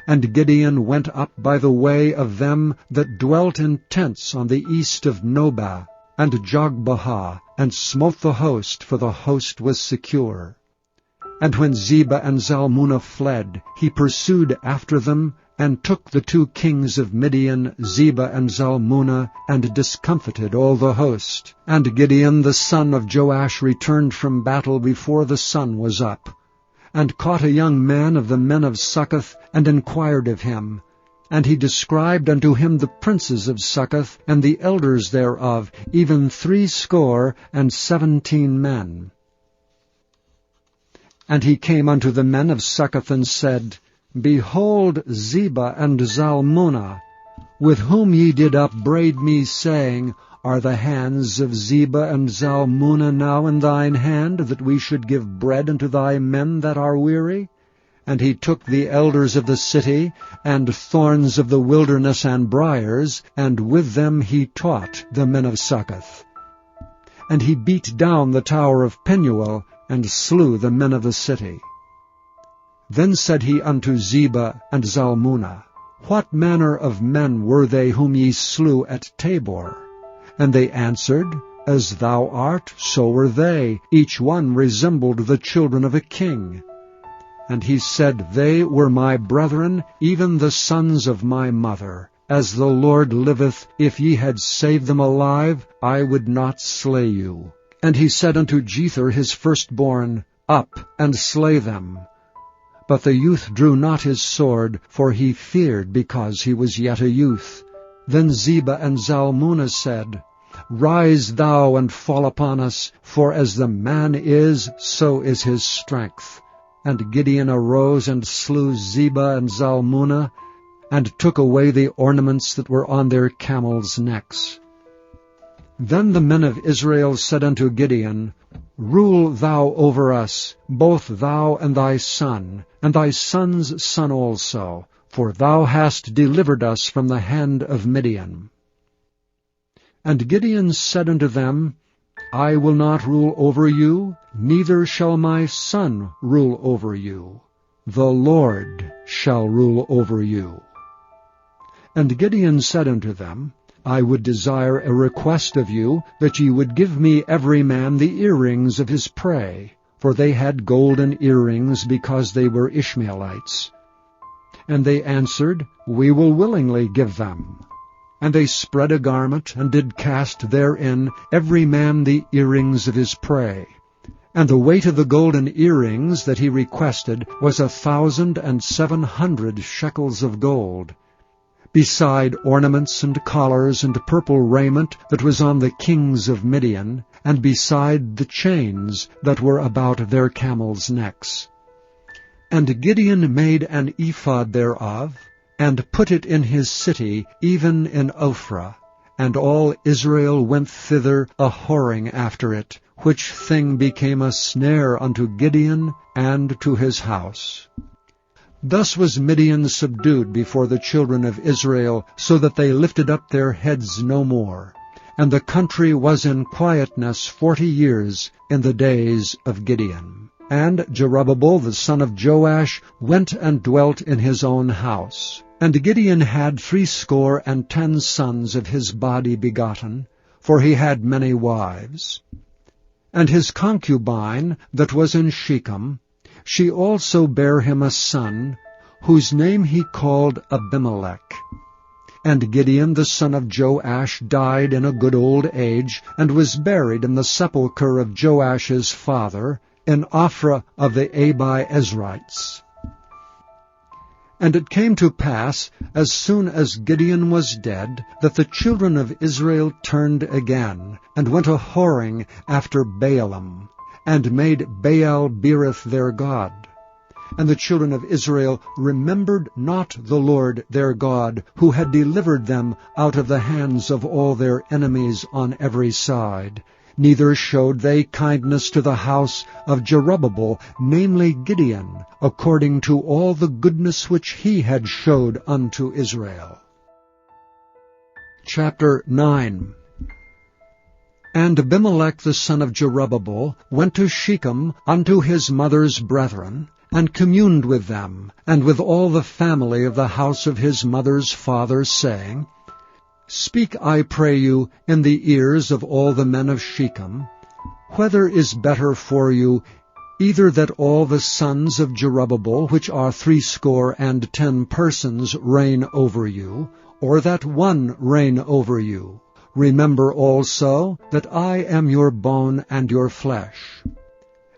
And Gideon went up by the way of them that dwelt in tents on the east of Nobah and Jogbehah, and smote the host, for the host was secure. And when Zebah and Zalmunna fled, he pursued after them, and took the 2 kings of Midian, Zebah and Zalmunna, and discomfited all the host. And Gideon the son of Joash returned from battle before the sun was up, and caught a young man of the men of Succoth, and inquired of him. And he described unto him the princes of Succoth, and the elders thereof, even 70 men. And he came unto the men of Succoth, and said, Behold Zebah and Zalmunna, with whom ye did upbraid me, saying, Are the hands of Zebah and Zalmunna now in thine hand, that we should give bread unto thy men that are weary? And he took the elders of the city, and thorns of the wilderness and briars, and with them he taught the men of Succoth. And he beat down the tower of Penuel, and slew the men of the city. Then said he unto Zebah and Zalmunna, What manner of men were they whom ye slew at Tabor? And they answered, As thou art, so were they. Each one resembled the children of a king. And he said, They were my brethren, even the sons of my mother. As the Lord liveth, if ye had saved them alive, I would not slay you. And he said unto Jether his firstborn, Up, and slay them. But the youth drew not his sword, for he feared, because he was yet a youth. Then Zebah and Zalmunna said, Rise thou and fall upon us, for as the man is, so is his strength. And Gideon arose and slew Zebah and Zalmunna, and took away the ornaments that were on their camels' necks. Then the men of Israel said unto Gideon, Rule thou over us, both thou and thy son son's son also, for thou hast delivered us from the hand of Midian. And Gideon said unto them, I will not rule over you, neither shall my son rule over you. The Lord shall rule over you. And Gideon said unto them, I would desire a request of you, that ye would give me every man the earrings of his prey, for they had golden earrings, because they were Ishmaelites. And they answered, We will willingly give them. And they spread a garment, and did cast therein every man the earrings of his prey. And the weight of the golden earrings that he requested was 1,700 shekels of gold, beside ornaments and collars and purple raiment that was on the kings of Midian, and beside the chains that were about their camels' necks. And Gideon made an ephod thereof, and put it in his city, even in Ophrah. And all Israel went thither a-whoring after it, which thing became a snare unto Gideon and to his house. Thus was Midian subdued before the children of Israel, so that they lifted up their heads no more. And the country was in quietness 40 years in the days of Gideon. And Jerubbabel the son of Joash went and dwelt in his own house. And Gideon had 70 sons of his body begotten, for he had many wives. And his concubine that was in Shechem, she also bare him a son, whose name he called Abimelech. And Gideon the son of Joash died in a good old age, and was buried in the sepulchre of Joash's father, in Ophrah of the Abiezrites. And it came to pass, as soon as Gideon was dead, that the children of Israel turned again, and went a-whoring after Baalim, and made Baal-berith their god. And the children of Israel remembered not the Lord their God, who had delivered them out of the hands of all their enemies on every side. Neither showed they kindness to the house of Jerubbabel, namely Gideon, according to all the goodness which he had showed unto Israel. Chapter 9. And Abimelech the son of Jerubbabel went to Shechem unto his mother's brethren, and communed with them, and with all the family of the house of his mother's father, saying, Speak, I pray you, in the ears of all the men of Shechem, whether is better for you, either that all the sons of Jerubbabel, which are 70 persons, reign over you, or that one reign over you. Remember also that I am your bone and your flesh.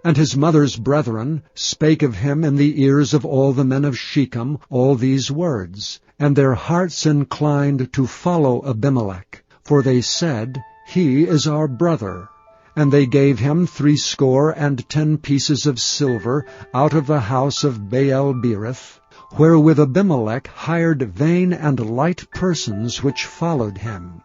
And his mother's brethren spake of him in the ears of all the men of Shechem all these words, and their hearts inclined to follow Abimelech, for they said, He is our brother. And they gave him 70 pieces of silver out of the house of Baal-berith, wherewith Abimelech hired vain and light persons which followed him.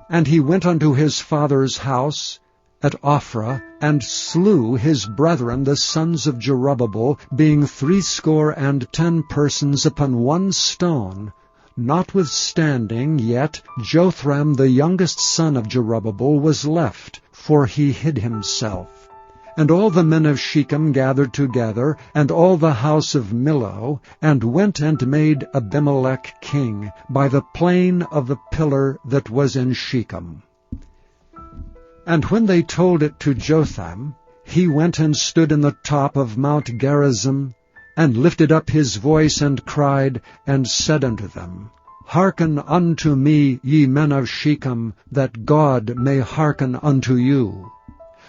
And he went unto his father's house at Ophrah, and slew his brethren the sons of Jerubbabel, being 70 persons upon one stone. Notwithstanding, yet Jotham the youngest son of Jerubbabel was left, for he hid himself. And all the men of Shechem gathered together, and all the house of Millo, and went and made Abimelech king, by the plain of the pillar that was in Shechem. And when they told it to Jotham, he went and stood in the top of Mount Gerizim, and lifted up his voice, and cried, and said unto them, Hearken unto me, ye men of Shechem, that God may hearken unto you.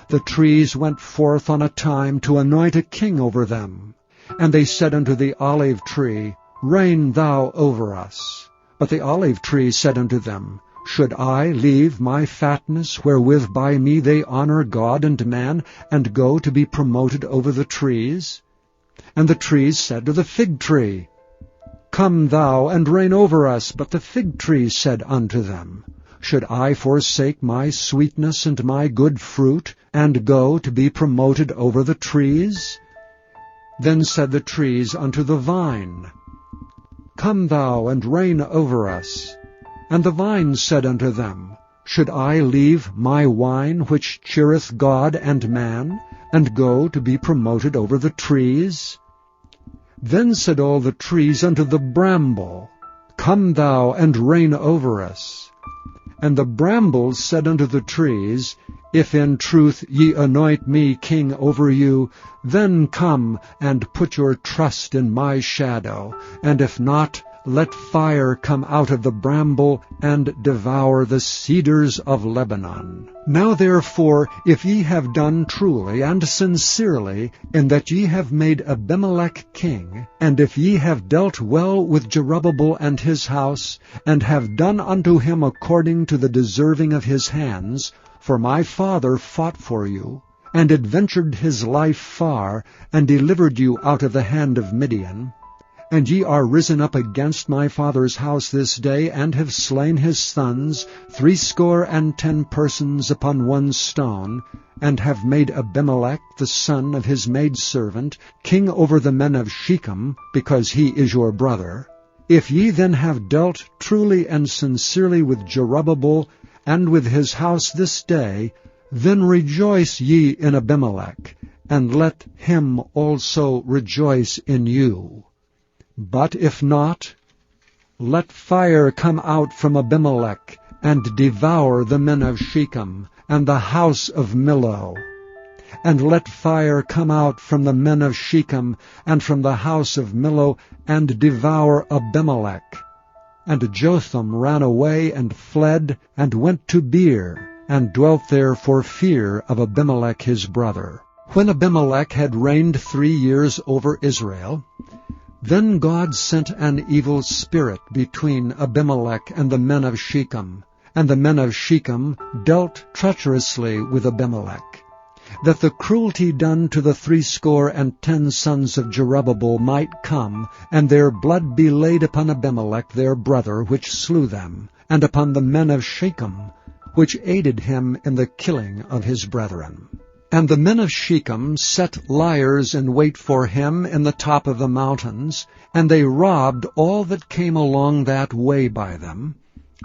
The trees went forth on a time to anoint a king over them. And they said unto the olive tree, Reign thou over us. But the olive tree said unto them, Should I leave my fatness, wherewith by me they honor God and man, and go to be promoted over the trees? And the trees said to the fig tree, Come thou and reign over us. But the fig tree said unto them, should I forsake my sweetness and my good fruit, and go to be promoted over the trees? Then said the trees unto the vine, Come thou and reign over us. And the vine said unto them, Should I leave my wine which cheereth God and man, and go to be promoted over the trees? Then said all the trees unto the bramble, Come thou and reign over us. And the brambles said unto the trees, If in truth ye anoint me king over you, then come and put your trust in my shadow, and if not, let fire come out of the bramble, and devour the cedars of Lebanon. Now therefore, if ye have done truly and sincerely, in that ye have made Abimelech king, and if ye have dealt well with Jerubbabel and his house, and have done unto him according to the deserving of his hands, for my father fought for you, and adventured his life far, and delivered you out of the hand of Midian, and ye are risen up against my father's house this day, and have slain his sons, 70 persons upon one stone, and have made Abimelech the son of his maidservant king over the men of Shechem, because he is your brother. If ye then have dealt truly and sincerely with Jerubbabel and with his house this day, then rejoice ye in Abimelech, and let him also rejoice in you. But if not, let fire come out from Abimelech, and devour the men of Shechem, and the house of Millo. And let fire come out from the men of Shechem, and from the house of Millo, and devour Abimelech. And Jotham ran away and fled, and went to Beer, and dwelt there for fear of Abimelech his brother. When Abimelech had reigned 3 years over Israel, then God sent an evil spirit between Abimelech and the men of Shechem, and the men of Shechem dealt treacherously with Abimelech, that the cruelty done to the 70 sons of Jerubbabel might come, and their blood be laid upon Abimelech their brother, which slew them, and upon the men of Shechem, which aided him in the killing of his brethren. And the men of Shechem set liers in wait for him in the top of the mountains, and they robbed all that came along that way by them.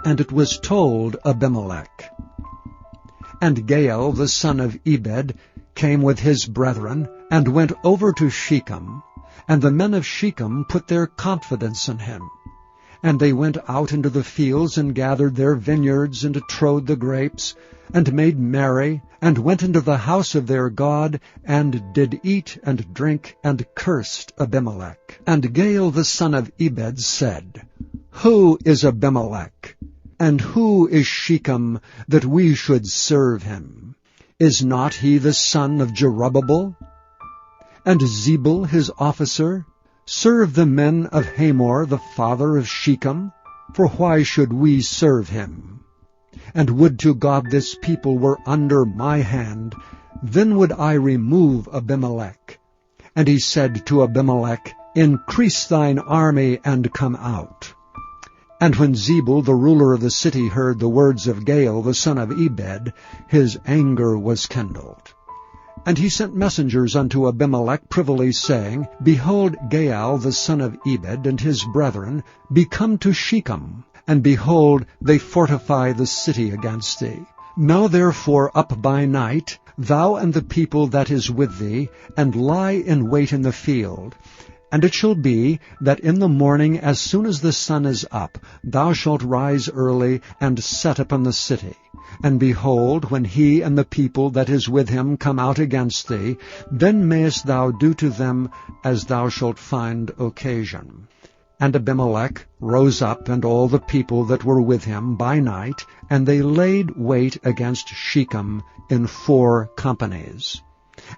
And it was told Abimelech. And Gaal the son of Ebed came with his brethren, and went over to Shechem, and the men of Shechem put their confidence in him. And they went out into the fields, and gathered their vineyards, and trode the grapes, and made merry, and went into the house of their God, and did eat and drink, and cursed Abimelech. And Gaal the son of Ebed said, Who is Abimelech? And who is Shechem, that we should serve him? Is not he the son of Jerubbabel? And Zebul his officer? Serve the men of Hamor the father of Shechem? For why should we serve him? And would to God this people were under my hand, then would I remove Abimelech. And he said to Abimelech, Increase thine army, and come out. And when Zebul the ruler of the city heard the words of Gaal the son of Ebed, his anger was kindled. And he sent messengers unto Abimelech privily, saying, Behold, Gaal the son of Ebed and his brethren be come to Shechem, and behold, they fortify the city against thee. Now therefore up by night, thou and the people that is with thee, and lie in wait in the field. And it shall be that in the morning, as soon as the sun is up, thou shalt rise early, and set upon the city. And behold, when he and the people that is with him come out against thee, then mayest thou do to them as thou shalt find occasion. And Abimelech rose up, and all the people that were with him by night, and they laid wait against Shechem in 4 companies.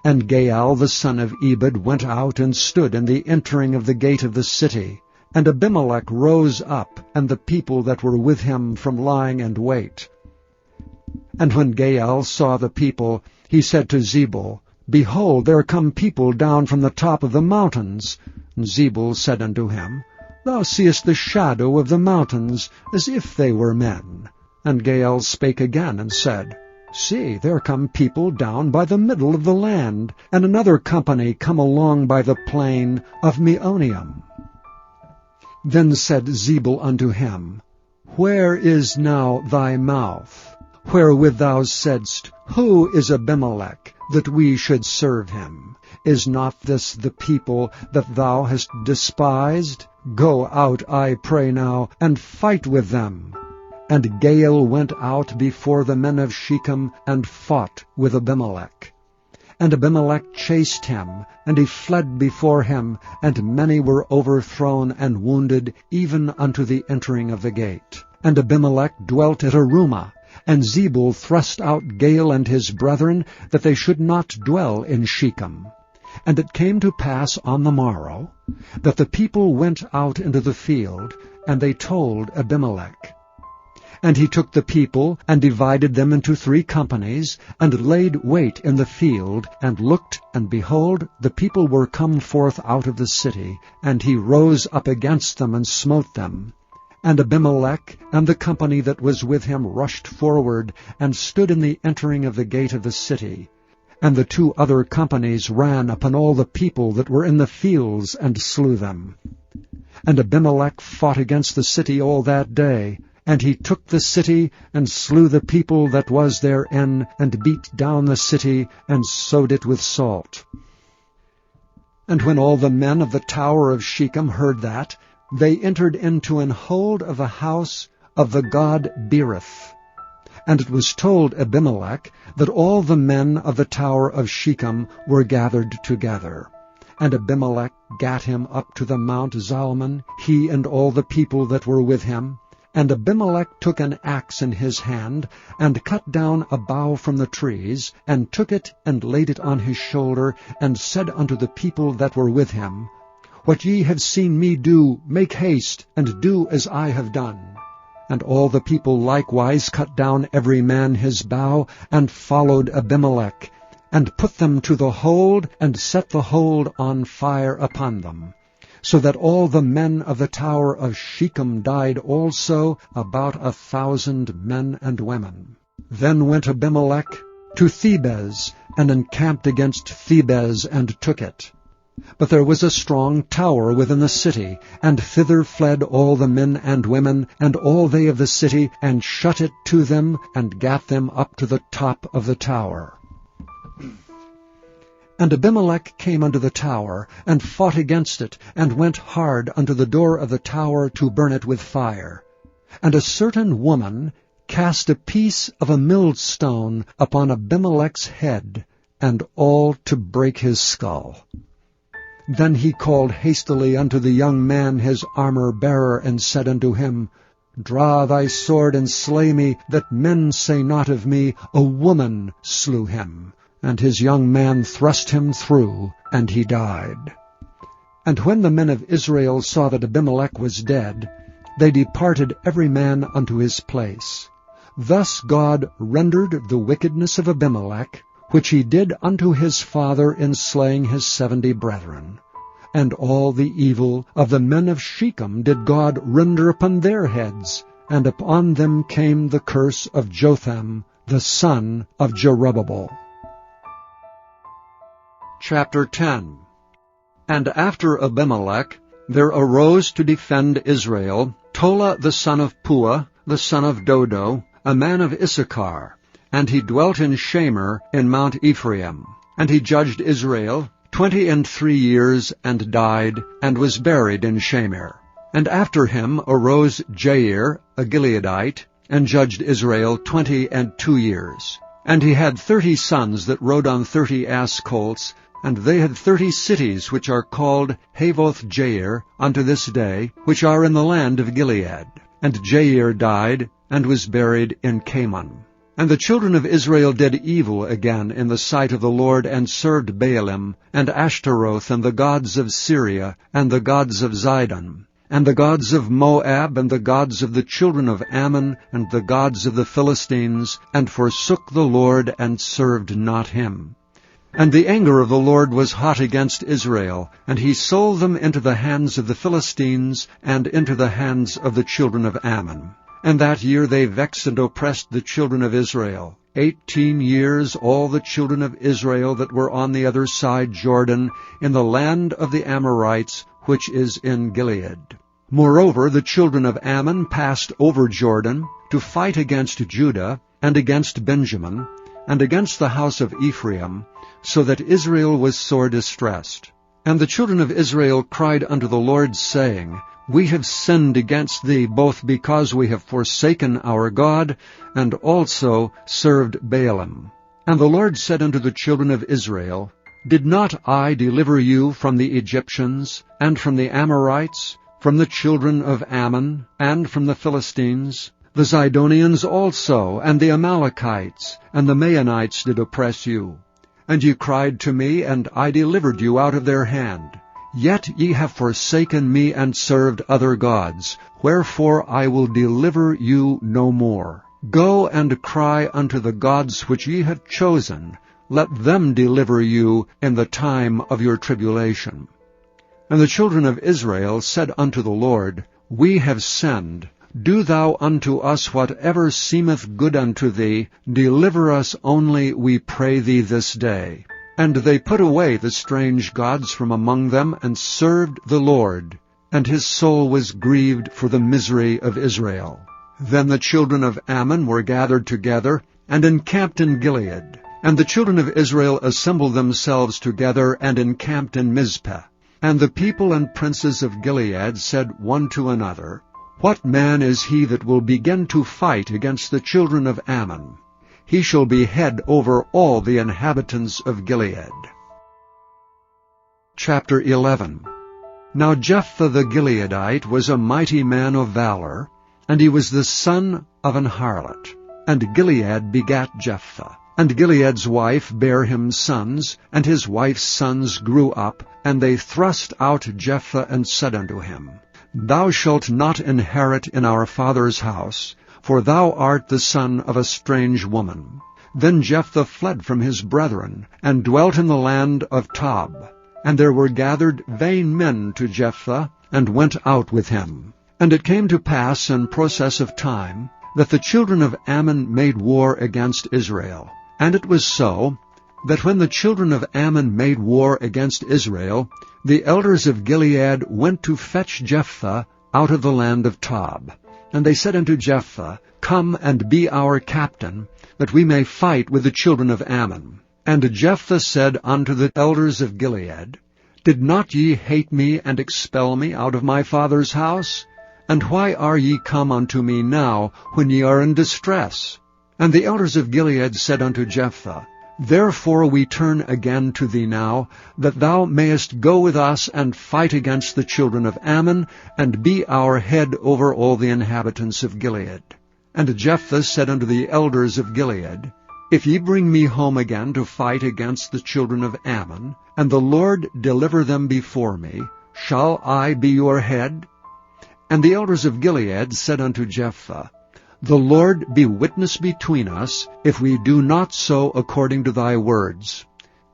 And Gaal the son of Ebed went out and stood in the entering of the gate of the city. And Abimelech rose up, and the people that were with him from lying in wait. And when Gaal saw the people, he said to Zebul, Behold, there come people down from the top of the mountains. And Zebul said unto him, Thou seest the shadow of the mountains, as if they were men. And Gaal spake again, and said, See, there come people down by the middle of the land, and another company come along by the plain of Meonium. Then said Zebul unto him, Where is now thy mouth, wherewith thou saidst, Who is Abimelech, that we should serve him? Is not this the people that thou hast despised? Go out, I pray now, and fight with them. And Gaal went out before the men of Shechem, and fought with Abimelech. And Abimelech chased him, and he fled before him, and many were overthrown and wounded, even unto the entering of the gate. And Abimelech dwelt at Arumah, and Zebul thrust out Gaal and his brethren, that they should not dwell in Shechem. And it came to pass on the morrow, that the people went out into the field, and they told Abimelech. And he took the people, and divided them into 3 companies, and laid wait in the field, and looked, and behold, the people were come forth out of the city, and he rose up against them, and smote them. And Abimelech and the company that was with him rushed forward, and stood in the entering of the gate of the city. And the 2 other companies ran upon all the people that were in the fields, and slew them. And Abimelech fought against the city all that day, and he took the city, and slew the people that was therein, and beat down the city, and sowed it with salt. And when all the men of the tower of Shechem heard that, they entered into an hold of the house of the god Berith. And it was told Abimelech that all the men of the tower of Shechem were gathered together. And Abimelech gat him up to the Mount Zalmon, he and all the people that were with him. And Abimelech took an axe in his hand, and cut down a bough from the trees, and took it, and laid it on his shoulder, and said unto the people that were with him, What ye have seen me do, make haste, and do as I have done. And all the people likewise cut down every man his bough, and followed Abimelech, and put them to the hold, and set the hold on fire upon them. So that all the men of the tower of Shechem died also, about 1,000 men and women. Then went Abimelech to Thebez, and encamped against Thebez, and took it. But there was a strong tower within the city, and thither fled all the men and women, and all they of the city, and shut it to them, and gat them up to the top of the tower. And Abimelech came unto the tower, and fought against it, and went hard unto the door of the tower to burn it with fire. And a certain woman cast a piece of a millstone upon Abimelech's head, and all to break his skull. Then he called hastily unto the young man his armor-bearer, and said unto him, Draw thy sword, and slay me, that men say not of me, A woman slew him. And his young man thrust him through, and he died. And when the men of Israel saw that Abimelech was dead, they departed every man unto his place. Thus God rendered the wickedness of Abimelech, which he did unto his father in slaying his 70 brethren. And all the evil of the men of Shechem did God render upon their heads, and upon them came the curse of Jotham, the son of Jerubbaal. Chapter 10. And after Abimelech there arose to defend Israel Tola the son of Puah, the son of Dodo, a man of Issachar, and he dwelt in Shamer in Mount Ephraim. And he judged Israel 23 years, and died, and was buried in Shamer. And after him arose Jair, a Gileadite, and judged Israel 22 years. And he had 30 sons that rode on 30 ass colts, and they had 30 cities which are called Havoth Jair unto this day, which are in the land of Gilead. And Jair died, and was buried in Camon. And the children of Israel did evil again in the sight of the Lord, and served Baalim, and Ashtaroth, and the gods of Syria, and the gods of Zidon, and the gods of Moab, and the gods of the children of Ammon, and the gods of the Philistines, and forsook the Lord, and served not him. And the anger of the Lord was hot against Israel, and he sold them into the hands of the Philistines, and into the hands of the children of Ammon. And that year they vexed and oppressed the children of Israel. 18 years all the children of Israel that were on the other side Jordan, in the land of the Amorites, which is in Gilead. Moreover, the children of Ammon passed over Jordan to fight against Judah, and against Benjamin, and against the house of Ephraim, so that Israel was sore distressed. And the children of Israel cried unto the Lord, saying, We have sinned against thee, both because we have forsaken our God, and also served Baalim. And the Lord said unto the children of Israel, Did not I deliver you from the Egyptians, and from the Amorites, from the children of Ammon, and from the Philistines? The Zidonians also, and the Amalekites, and the Maonites did oppress you. And ye cried to me, and I delivered you out of their hand. Yet ye have forsaken me, and served other gods. Wherefore I will deliver you no more. Go and cry unto the gods which ye have chosen. Let them deliver you in the time of your tribulation. And the children of Israel said unto the Lord, We have sinned. Do thou unto us whatever seemeth good unto thee. Deliver us only, we pray thee, this day. And they put away the strange gods from among them, and served the Lord. And his soul was grieved for the misery of Israel. Then the children of Ammon were gathered together, and encamped in Gilead. And the children of Israel assembled themselves together, and encamped in Mizpeh. And the people and princes of Gilead said one to another, What man is he that will begin to fight against the children of Ammon? He shall be head over all the inhabitants of Gilead. Chapter 11. Now Jephthah the Gileadite was a mighty man of valor, and he was the son of an harlot. And Gilead begat Jephthah. And Gilead's wife bare him sons, and his wife's sons grew up, and they thrust out Jephthah, and said unto him, Thou shalt not inherit in our father's house, for thou art the son of a strange woman. Then Jephthah fled from his brethren, and dwelt in the land of Tob. And there were gathered vain men to Jephthah, and went out with him. And it came to pass in process of time, that the children of Ammon made war against Israel. And it was so, that when the children of Ammon made war against Israel, the elders of Gilead went to fetch Jephthah out of the land of Tob. And they said unto Jephthah, Come and be our captain, that we may fight with the children of Ammon. And Jephthah said unto the elders of Gilead, Did not ye hate me, and expel me out of my father's house? And why are ye come unto me now, when ye are in distress? And the elders of Gilead said unto Jephthah, Therefore we turn again to thee now, that thou mayest go with us and fight against the children of Ammon, and be our head over all the inhabitants of Gilead. And Jephthah said unto the elders of Gilead, If ye bring me home again to fight against the children of Ammon, and the Lord deliver them before me, shall I be your head? And the elders of Gilead said unto Jephthah, The Lord be witness between us, if we do not so according to thy words.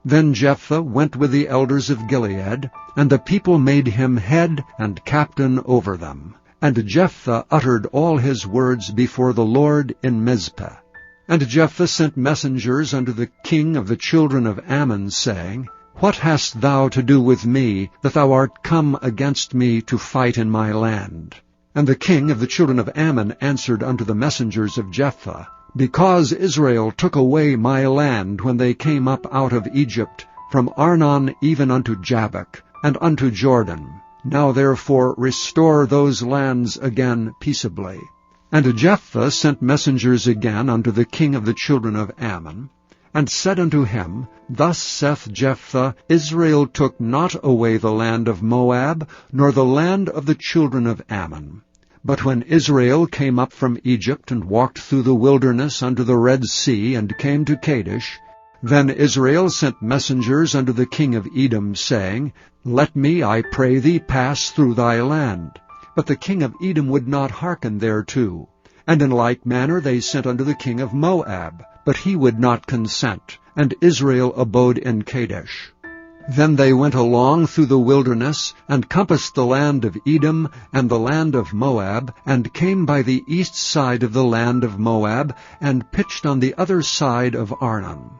Then Jephthah went with the elders of Gilead, and the people made him head and captain over them. And Jephthah uttered all his words before the Lord in Mizpeh. And Jephthah sent messengers unto the king of the children of Ammon, saying, What hast thou to do with me, that thou art come against me to fight in my land? And the king of the children of Ammon answered unto the messengers of Jephthah, Because Israel took away my land when they came up out of Egypt, from Arnon even unto Jabbok, and unto Jordan. Now therefore restore those lands again peaceably. And Jephthah sent messengers again unto the king of the children of Ammon, and said unto him, Thus saith Jephthah, Israel took not away the land of Moab, nor the land of the children of Ammon. But when Israel came up from Egypt, and walked through the wilderness unto the Red Sea, and came to Kadesh, then Israel sent messengers unto the king of Edom, saying, Let me, I pray thee, pass through thy land. But the king of Edom would not hearken thereto. And in like manner they sent unto the king of Moab, but he would not consent, and Israel abode in Kadesh. Then they went along through the wilderness, and compassed the land of Edom and the land of Moab, and came by the east side of the land of Moab, and pitched on the other side of Arnon,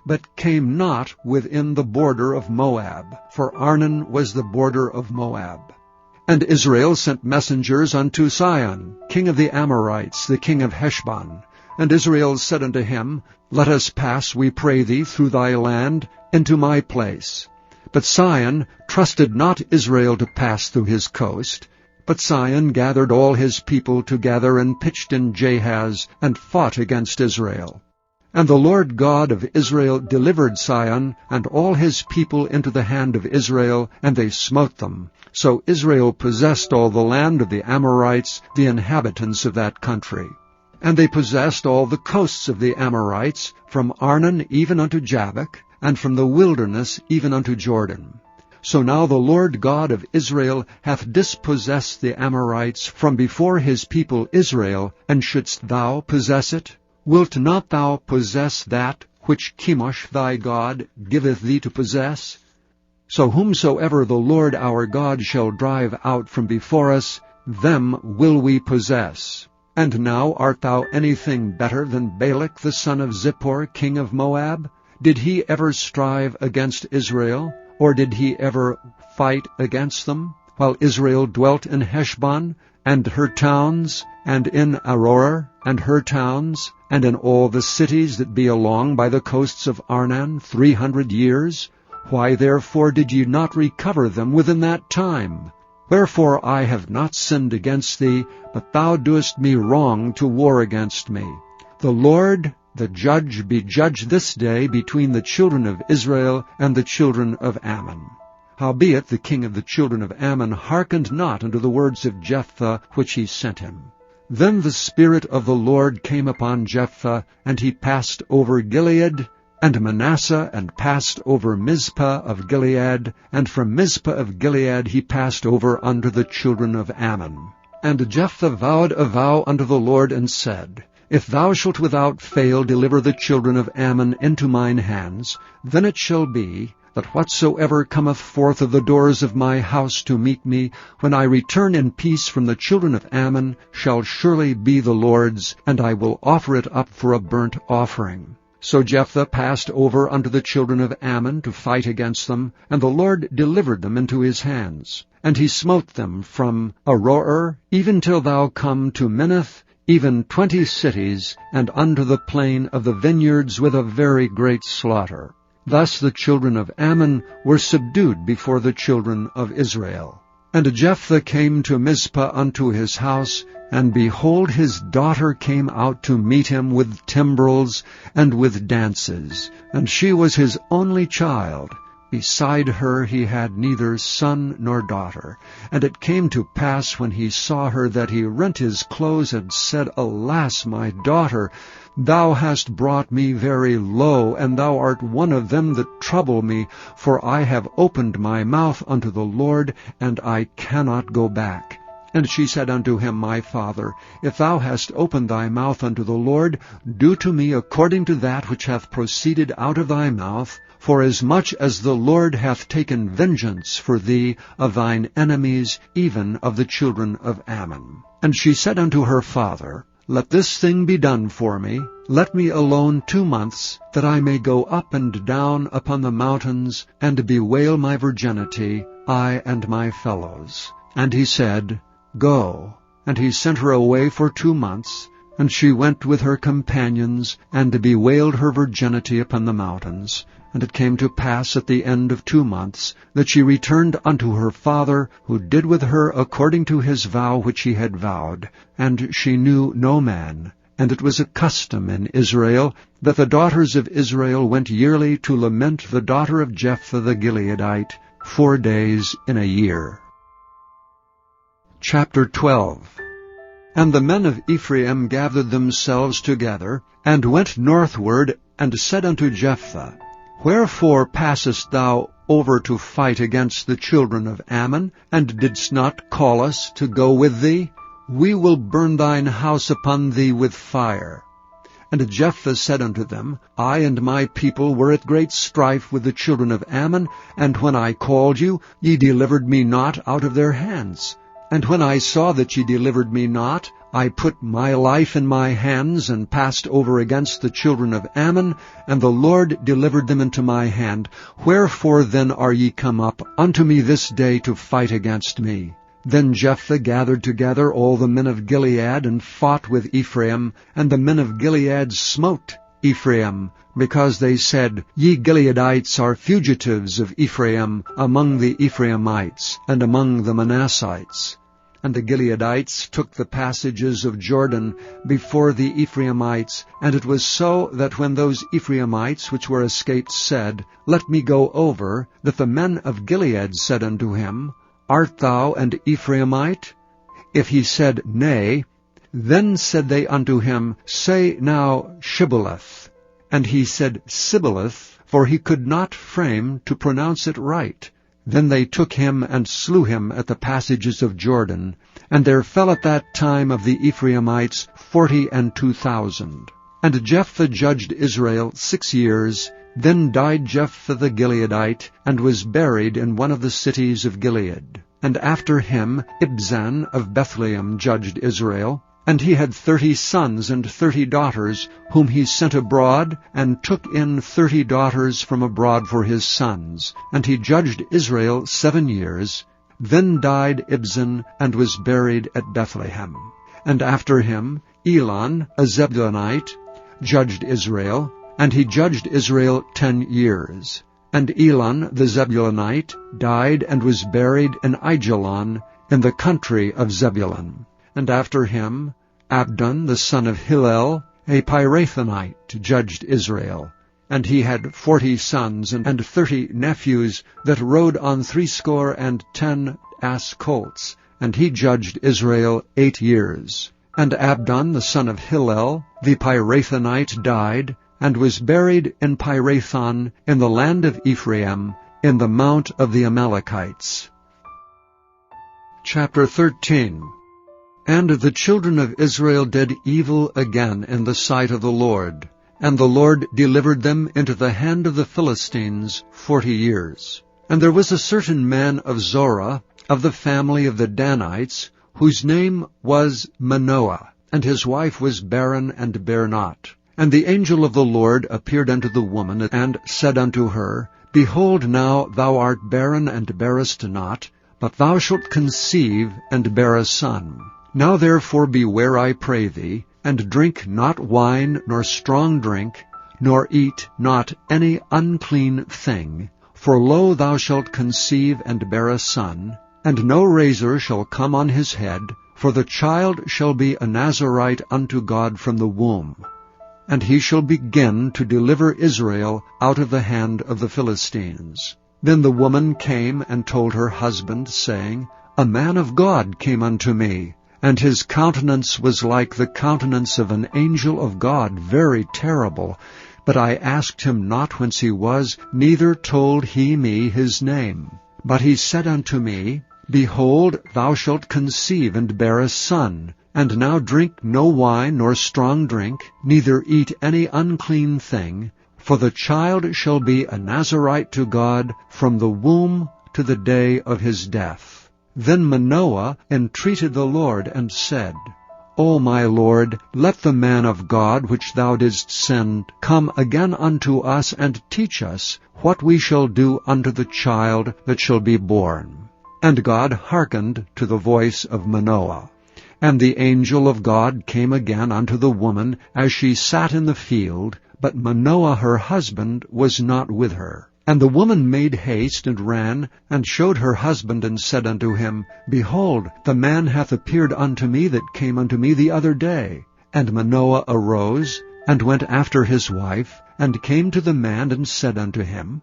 but came not within the border of Moab, for Arnon was the border of Moab. And Israel sent messengers unto Sihon, king of the Amorites, the king of Heshbon. And Israel said unto him, Let us pass, we pray thee, through thy land into my place. But Sihon trusted not Israel to pass through his coast. But Sihon gathered all his people together, and pitched in Jahaz, and fought against Israel. And the Lord God of Israel delivered Sihon and all his people into the hand of Israel, and they smote them. So Israel possessed all the land of the Amorites, the inhabitants of that country. And they possessed all the coasts of the Amorites, from Arnon even unto Jabbok, and from the wilderness even unto Jordan. So now the Lord God of Israel hath dispossessed the Amorites from before his people Israel, and shouldst thou possess it? Wilt not thou possess that which Chemosh thy God giveth thee to possess? So whomsoever the Lord our God shall drive out from before us, them will we possess. And now art thou anything better than Balak the son of Zippor, king of Moab? Did he ever strive against Israel, or did he ever fight against them, while Israel dwelt in Heshbon, and her towns, and in Aroer, and her towns, and in all the cities that be along by the coasts of Arnon 300 years? Why therefore did ye not recover them within that time? Wherefore I have not sinned against thee, but thou doest me wrong to war against me. The Lord, the judge, be judge this day between the children of Israel and the children of Ammon. Howbeit the king of the children of Ammon hearkened not unto the words of Jephthah which he sent him. Then the Spirit of the Lord came upon Jephthah, and he passed over Gilead, and Manasseh, and passed over Mizpah of Gilead, and from Mizpah of Gilead he passed over unto the children of Ammon. And Jephthah vowed a vow unto the Lord, and said, If thou shalt without fail deliver the children of Ammon into mine hands, then it shall be, that whatsoever cometh forth of the doors of my house to meet me, when I return in peace from the children of Ammon, shall surely be the Lord's, and I will offer it up for a burnt offering. So Jephthah passed over unto the children of Ammon to fight against them, and the Lord delivered them into his hands. And he smote them from Aroer, even till thou come to Minnith, even 20 cities, and unto the plain of the vineyards with a very great slaughter. Thus the children of Ammon were subdued before the children of Israel. And Jephthah came to Mizpah unto his house, and behold, his daughter came out to meet him with timbrels and with dances, and she was his only child. Beside her he had neither son nor daughter. And it came to pass, when he saw her, that he rent his clothes, and said, Alas, my daughter, thou hast brought me very low, and thou art one of them that trouble me, for I have opened my mouth unto the Lord, and I cannot go back. And she said unto him, My father, if thou hast opened thy mouth unto the Lord, do to me according to that which hath proceeded out of thy mouth, forasmuch as the Lord hath taken vengeance for thee of thine enemies, even of the children of Ammon. And she said unto her father, Let this thing be done for me. Let me alone 2 months, that I may go up and down upon the mountains, and bewail my virginity, I and my fellows. And he said, Go. And he sent her away for 2 months, and she went with her companions, and bewailed her virginity upon the mountains. And it came to pass at the end of 2 months, that she returned unto her father, who did with her according to his vow which he had vowed. And she knew no man. And it was a custom in Israel, that the daughters of Israel went yearly to lament the daughter of Jephthah the Gileadite 4 days in a year. Chapter 12. And the men of Ephraim gathered themselves together, and went northward, and said unto Jephthah, Wherefore passest thou over to fight against the children of Ammon, and didst not call us to go with thee? We will burn thine house upon thee with fire. And Jephthah said unto them, I and my people were at great strife with the children of Ammon, and when I called you, ye delivered me not out of their hands. And when I saw that ye delivered me not, I put my life in my hands, and passed over against the children of Ammon, and the Lord delivered them into my hand. Wherefore then are ye come up unto me this day to fight against me? Then Jephthah gathered together all the men of Gilead, and fought with Ephraim, and the men of Gilead smote Ephraim, because they said, Ye Gileadites are fugitives of Ephraim among the Ephraimites, and among the Manassites. And the Gileadites took the passages of Jordan before the Ephraimites. And it was so that when those Ephraimites which were escaped said, Let me go over, that the men of Gilead said unto him, Art thou an Ephraimite? If he said, Nay, then said they unto him, Say now Shibboleth. And he said Sibboleth, for he could not frame to pronounce it right. Then they took him and slew him at the passages of Jordan. And there fell at that time of the Ephraimites 42,000. And Jephthah judged Israel 6 years. Then died Jephthah the Gileadite, and was buried in one of the cities of Gilead. And after him Ibzan of Bethlehem judged Israel. And he had 30 sons and 30 daughters, whom he sent abroad, and took in 30 daughters from abroad for his sons. And he judged Israel 7 years. Then died Ibzan, and was buried at Bethlehem. And after him Elon, a Zebulunite, judged Israel. And he judged Israel 10 years. And Elon the Zebulunite died, and was buried in Aijalon, in the country of Zebulun. And after him Abdon the son of Hillel, a Pirathonite, judged Israel. And he had 40 sons and 30 nephews that rode on 70 ass colts. And he judged Israel 8 years. And Abdon the son of Hillel, the Pirathonite, died, and was buried in Pirathon, in the land of Ephraim, in the mount of the Amalekites. Chapter 13. And the children of Israel did evil again in the sight of the Lord, and the Lord delivered them into the hand of the Philistines 40 years. And there was a certain man of Zorah, of the family of the Danites, whose name was Manoah, and his wife was barren and bare not. And the angel of the Lord appeared unto the woman, and said unto her, Behold, now thou art barren and bearest not, but thou shalt conceive and bear a son. Now therefore beware, I pray thee, and drink not wine nor strong drink, nor eat not any unclean thing. For lo, thou shalt conceive and bear a son, and no razor shall come on his head, for the child shall be a Nazarite unto God from the womb. And he shall begin to deliver Israel out of the hand of the Philistines. Then the woman came and told her husband, saying, A man of God came unto me, and his countenance was like the countenance of an angel of God, very terrible. But I asked him not whence he was, neither told he me his name. But he said unto me, Behold, thou shalt conceive and bear a son. And now drink no wine nor strong drink, neither eat any unclean thing, for the child shall be a Nazarite to God from the womb to the day of his death. Then Manoah entreated the Lord, and said, O my Lord, let the man of God which thou didst send come again unto us, and teach us what we shall do unto the child that shall be born. And God hearkened to the voice of Manoah. And the angel of God came again unto the woman as she sat in the field, but Manoah her husband was not with her. And the woman made haste and ran, and showed her husband, and said unto him, Behold, the man hath appeared unto me that came unto me the other day. And Manoah arose, and went after his wife, and came to the man, and said unto him,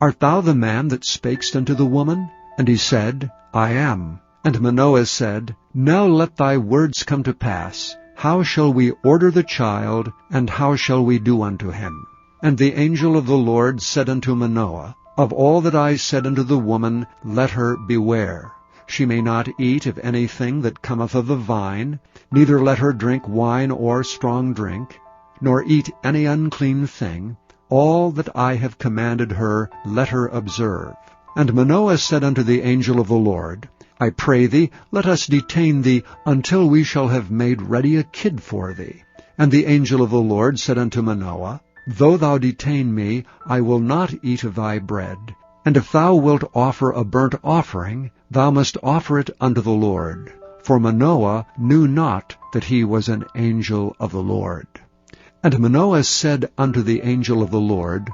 Art thou the man that spakest unto the woman? And he said, I am. And Manoah said, Now let thy words come to pass. How shall we order the child, and how shall we do unto him? And the angel of the Lord said unto Manoah, Of all that I said unto the woman, let her beware. She may not eat of anything that cometh of the vine, neither let her drink wine or strong drink. nor eat any unclean thing. All that I have commanded her, let her observe. And Manoah said unto the angel of the Lord, I pray thee, let us detain thee until we shall have made ready a kid for thee. And the angel of the Lord said unto Manoah, Though thou detain me, I will not eat of thy bread. And if thou wilt offer a burnt offering, thou must offer it unto the Lord. For Manoah knew not that he was an angel of the Lord. And Manoah said unto the angel of the Lord,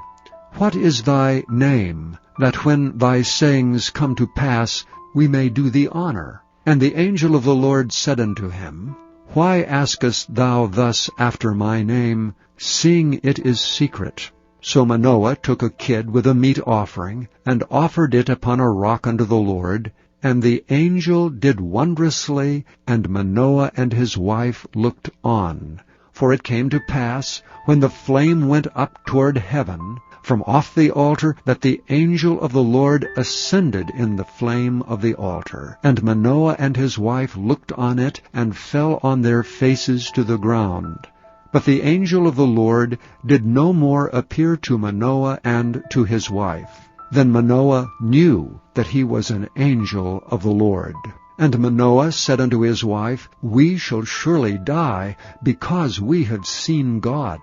What is thy name, that when thy sayings come to pass, we may do thee honor? And the angel of the Lord said unto him, Why askest thou thus after my name, seeing it is secret? So Manoah took a kid with a meat offering, and offered it upon a rock unto the Lord. And the angel did wondrously, and Manoah and his wife looked on. For it came to pass, when the flame went up toward heaven, from off the altar, that the angel of the Lord ascended in the flame of the altar. And Manoah and his wife looked on it, and fell on their faces to the ground. But the angel of the Lord did no more appear to Manoah and to his wife. Then Manoah knew that he was an angel of the Lord. And Manoah said unto his wife, We shall surely die, because we have seen God.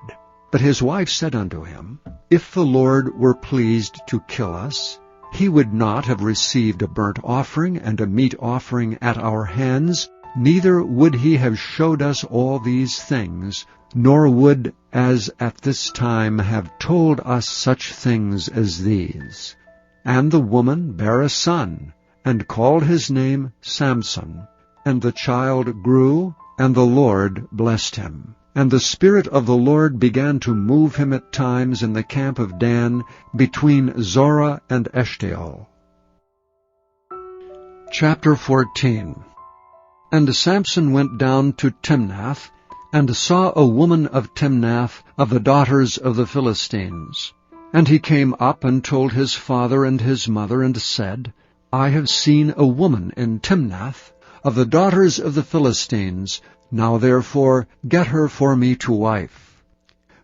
But his wife said unto him, If the Lord were pleased to kill us, he would not have received a burnt offering and a meat offering at our hands, neither would he have showed us all these things, nor would, as at this time, have told us such things as these. And the woman bare a son, and called his name Samson. And the child grew, and the Lord blessed him. And the Spirit of the Lord began to move him at times in the camp of Dan, between Zorah and Eshtaol. Chapter 14. And Samson went down to Timnath, and saw a woman of Timnath, of the daughters of the Philistines. And he came up and told his father and his mother, and said, I have seen a woman in Timnath, of the daughters of the Philistines. Now therefore get her for me to wife.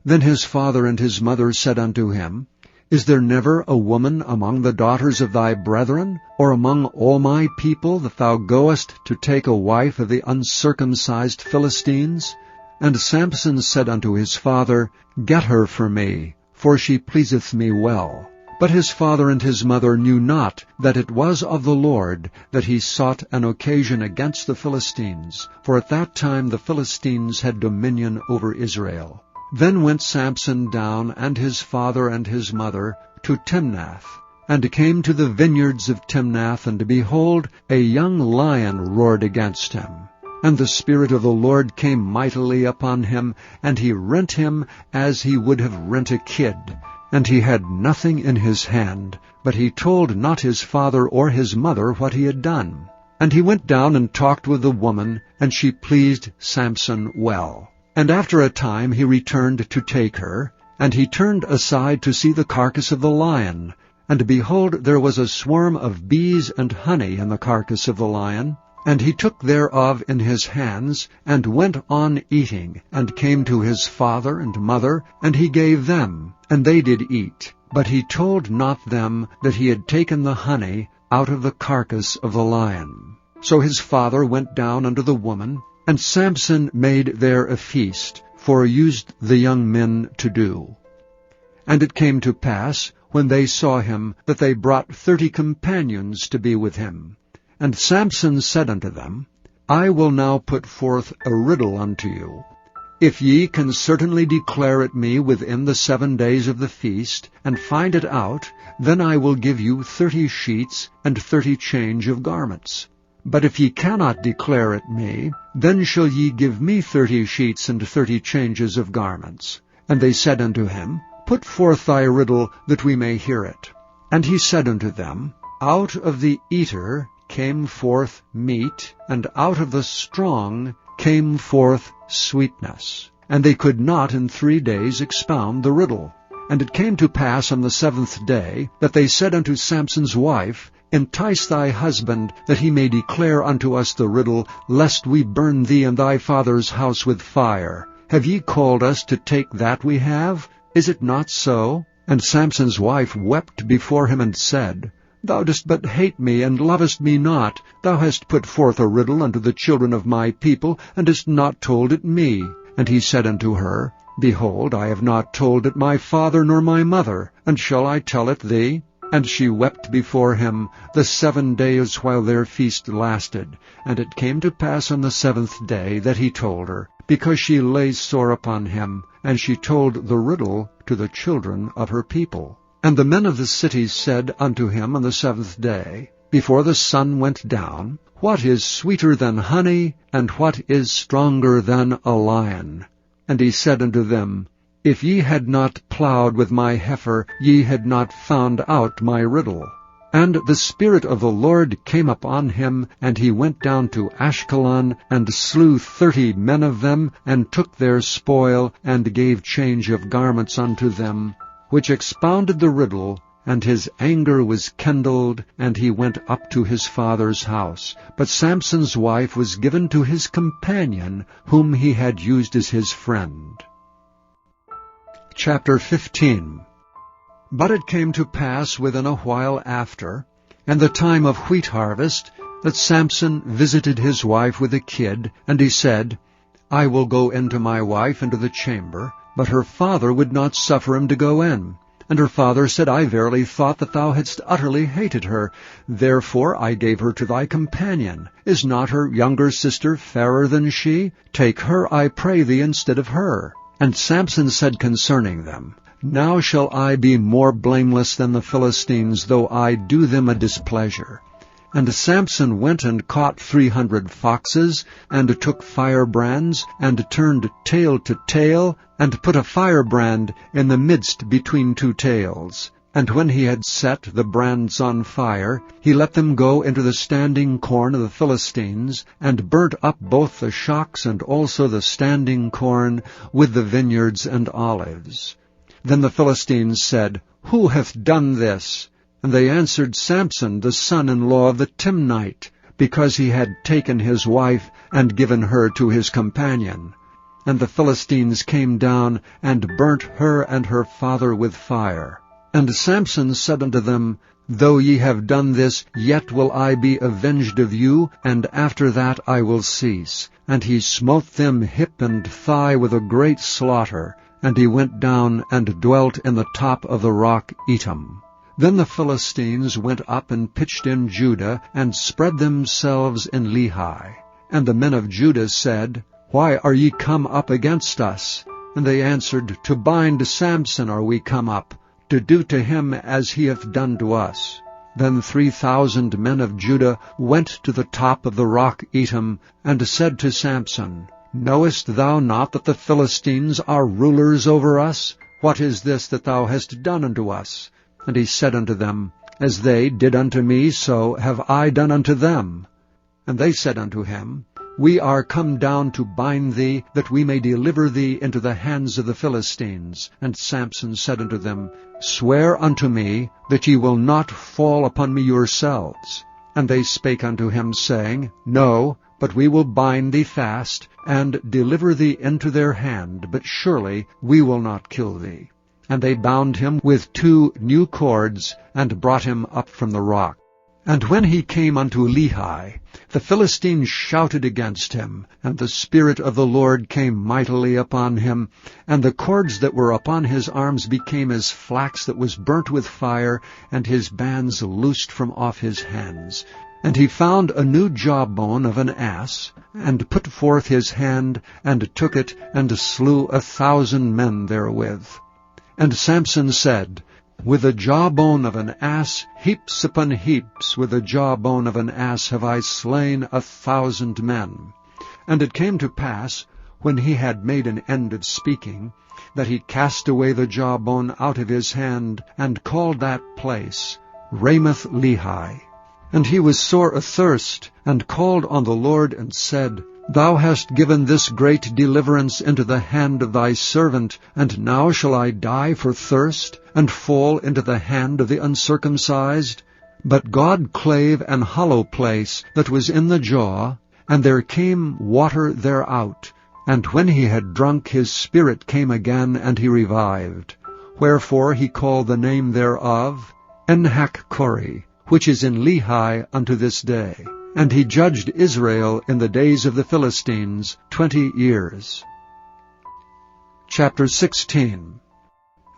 Then his father and his mother said unto him, Is there never a woman among the daughters of thy brethren, or among all my people, that thou goest to take a wife of the uncircumcised Philistines? And Samson said unto his father, Get her for me, for she pleaseth me well. But his father and his mother knew not that it was of the Lord that he sought an occasion against the Philistines, for at that time the Philistines had dominion over Israel. Then went Samson down, and his father and his mother, to Timnath, and came to the vineyards of Timnath, and behold, a young lion roared against him. And the Spirit of the Lord came mightily upon him, and he rent him as he would have rent a kid. And he had nothing in his hand, but he told not his father or his mother what he had done. And he went down and talked with the woman, and she pleased Samson well. And after a time he returned to take her, and he turned aside to see the carcass of the lion. And behold, there was a swarm of bees and honey in the carcass of the lion. And he took thereof in his hands, and went on eating, and came to his father and mother, and he gave them, and they did eat. But he told not them that he had taken the honey out of the carcass of the lion. So his father went down unto the woman, and Samson made there a feast, for used the young men to do. And it came to pass, when they saw him, that they brought 30 companions to be with him. And Samson said unto them, I will now put forth a riddle unto you. If ye can certainly declare it me within the 7 days of the feast, and find it out, then I will give you 30 sheets and 30 change of garments. But if ye cannot declare it me, then shall ye give me 30 sheets and 30 changes of garments. And they said unto him, Put forth thy riddle, that we may hear it. And he said unto them, Out of the eater came forth meat, and out of the strong came forth sweetness. And they could not in 3 days expound the riddle. And it came to pass on the 7th day, that they said unto Samson's wife, Entice thy husband, that he may declare unto us the riddle, lest we burn thee and thy father's house with fire. Have ye called us to take that we have? Is it not so? And Samson's wife wept before him and said, Thou dost but hate me, and lovest me not. Thou hast put forth a riddle unto the children of my people, and hast not told it me. And he said unto her, Behold, I have not told it my father nor my mother, and shall I tell it thee? And she wept before him the 7 days while their feast lasted. And it came to pass on the 7th day that he told her, because she lay sore upon him, and she told the riddle to the children of her people. And the men of the city said unto him on the 7th day, before the sun went down, What is sweeter than honey, and what is stronger than a lion? And he said unto them, If ye had not plowed with my heifer, ye had not found out my riddle. And the Spirit of the Lord came upon him, and he went down to Ashkelon, and slew 30 men of them, and took their spoil, and gave change of garments unto them, which expounded the riddle. And his anger was kindled, and he went up to his father's house. But Samson's wife was given to his companion, whom he had used as his friend. Chapter 15. But it came to pass within a while after, and the time of wheat harvest, that Samson visited his wife with a kid, and he said, I will go in to my wife into the chamber. But her father would not suffer him to go in. And her father said, I verily thought that thou hadst utterly hated her. Therefore I gave her to thy companion. Is not her younger sister fairer than she? Take her, I pray thee, instead of her. And Samson said concerning them, Now shall I be more blameless than the Philistines, though I do them a displeasure. And Samson went and caught 300 foxes, and took firebrands, and turned tail to tail, and put a firebrand in the midst between 2 tails. And when he had set the brands on fire, he let them go into the standing corn of the Philistines, and burnt up both the shocks and also the standing corn, with the vineyards and olives. Then the Philistines said, Who hath done this? And they answered, Samson, the son-in-law of the Timnite, because he had taken his wife and given her to his companion. And the Philistines came down and burnt her and her father with fire. And Samson said unto them, Though ye have done this, yet will I be avenged of you, and after that I will cease. And he smote them hip and thigh with a great slaughter. And he went down and dwelt in the top of the rock Etam. Then the Philistines went up and pitched in Judah, and spread themselves in Lehi. And the men of Judah said, Why are ye come up against us? And they answered, To bind Samson are we come up, to do to him as he hath done to us. Then 3,000 men of Judah went to the top of the rock Etam, and said to Samson, Knowest thou not that the Philistines are rulers over us? What is this that thou hast done unto us? And he said unto them, As they did unto me, so have I done unto them. And they said unto him, We are come down to bind thee, that we may deliver thee into the hands of the Philistines. And Samson said unto them, Swear unto me that ye will not fall upon me yourselves. And they spake unto him, saying, No, but we will bind thee fast, and deliver thee into their hand, but surely we will not kill thee. And they bound him with 2 new cords, and brought him up from the rock. And when he came unto Lehi, the Philistines shouted against him, and the Spirit of the Lord came mightily upon him, and the cords that were upon his arms became as flax that was burnt with fire, and his bands loosed from off his hands. And he found a new jawbone of an ass, and put forth his hand, and took it, and slew 1,000 men therewith. And Samson said, With the jawbone of an ass, heaps upon heaps, with the jawbone of an ass have I slain 1,000 men. And it came to pass, when he had made an end of speaking, that he cast away the jawbone out of his hand, and called that place Ramath-Lehi. And he was sore athirst, and called on the Lord, and said, Thou hast given this great deliverance into the hand of thy servant, and now shall I die for thirst, and fall into the hand of the uncircumcised? But God clave an hollow place that was in the jaw, and there came water thereout. And when he had drunk, his spirit came again, and he revived. Wherefore he called the name thereof Enhakkore, which is in Lehi unto this day. And he judged Israel in the days of the Philistines 20 years. Chapter 16.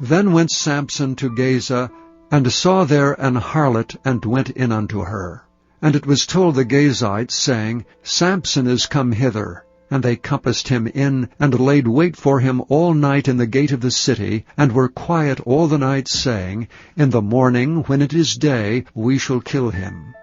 Then went Samson to Gaza, and saw there an harlot, and went in unto her. And it was told the Gazites, saying, Samson is come hither. And they compassed him in, and laid wait for him all night in the gate of the city, and were quiet all the night, saying, In the morning, when it is day, we shall kill him.